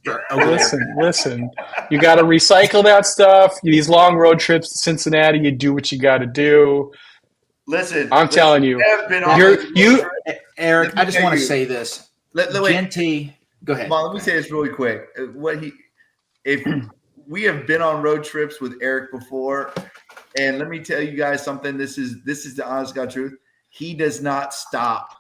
C: Listen. You got to recycle that stuff. These long road trips to Cincinnati, you do what you got to do. I'm telling you.
B: Eric, I just want to say this. Genty, go ahead.
A: Let me say this really quick. If we have been on road trips with Eric before, and let me tell you guys something. This is the honest God truth. He does not stop.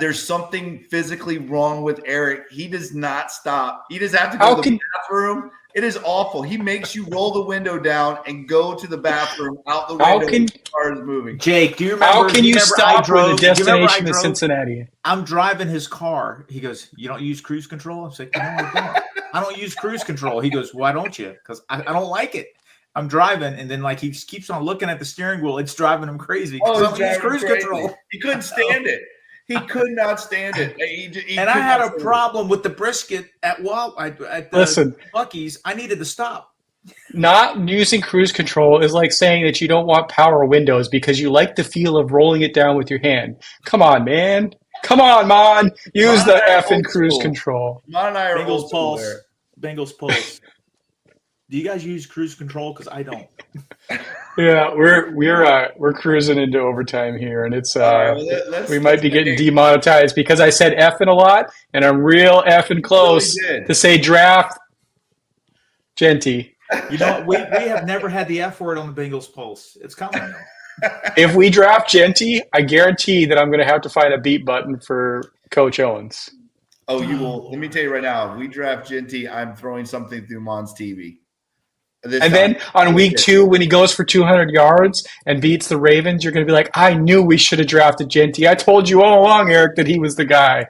A: There's something physically wrong with Eric. He does not stop. He does have to go to the bathroom. It is awful. He makes you roll the window down and go to the bathroom out the window when the car is moving.
B: Jake, do you remember?
C: How can you stop for the destination of Cincinnati?
B: I'm driving his car. He goes, "You don't use cruise control?" I'm like, "No, I don't. I don't use cruise control." He goes, "Why don't you?" Because I don't like it. I'm driving, and then he keeps on looking at the steering wheel. It's driving him crazy. I don't use cruise control.
A: He couldn't stand it. He could not stand it.
B: And I had a problem with the brisket at the Buc-ee's. I needed to stop.
C: Not using cruise control is like saying that you don't want power windows because you like the feel of rolling it down with your hand. Come on, man. Come on, Mon. Use the effing cruise control.
A: Mon and I are
B: Bengals Pulse. Bengals Pulse. Do you guys use cruise control? Because I don't.
C: Yeah, we're cruising into overtime here, and it's we might be getting demonetized because I said effing a lot, and I'm real effing close to say draft Genty.
B: You know, we have never had the F word on the Bengals Pulse. It's coming though.
C: If we draft Genty, I guarantee that I'm going to have to find a beat button for Coach Owens.
A: Oh, you will. Let me tell you right now, if we draft Genty, I'm throwing something through Mon's TV.
C: Then on week 2, when he goes for 200 yards and beats the Ravens, you're going to be like, I knew we should have drafted Genty. I told you all along, Eric, that he was the guy.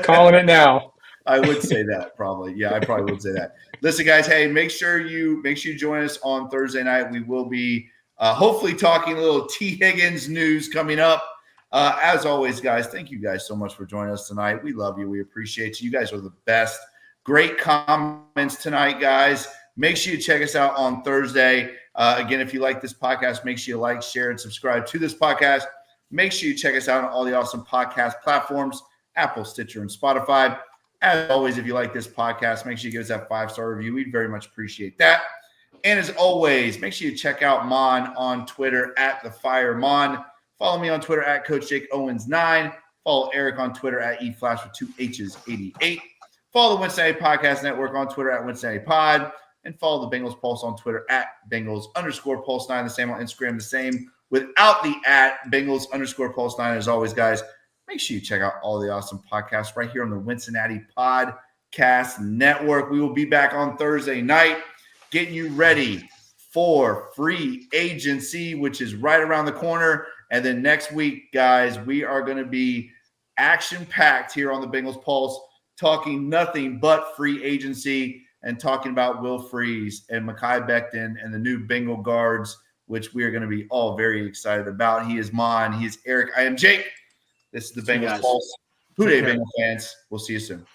C: Calling it now.
A: I would say that probably. Yeah, I probably would say that. Listen, guys. Hey, make sure you join us on Thursday night. We will be hopefully talking a little T Higgins news coming up. As always, guys, thank you guys so much for joining us tonight. We love you. We appreciate you. You guys are the best. Great comments tonight, guys. Make sure you check us out on Thursday. Again, if you like this podcast, make sure you like, share, and subscribe to this podcast. Make sure you check us out on all the awesome podcast platforms, Apple, Stitcher, and Spotify. As always, if you like this podcast, make sure you give us that 5-star review. We'd very much appreciate that. And as always, make sure you check out Mon on Twitter at @TheFireMon. Follow me on Twitter at Coach Jake Owens9. Follow Eric on Twitter at eFlash with 2 H's 88. Follow the Wednesday Night Podcast Network on Twitter at Wednesday Night Pod. And follow the Bengals Pulse on Twitter at Bengals_Pulse9. The same on Instagram, the same without the @Bengals_Pulse9. As always, guys, make sure you check out all the awesome podcasts right here on the Cincinnati Podcast Network. We will be back on Thursday night getting you ready for free agency, which is right around the corner. And then next week, guys, we are going to be action-packed here on the Bengals Pulse, talking nothing but free agency and talking about Will Freeze and Mekhi Becton and the new Bengal guards, which we are going to be all very excited about. He is Mon. He is Eric. I am Jake. This is the Bengals Pulse. Who Dey Bengals fans. We'll see you soon.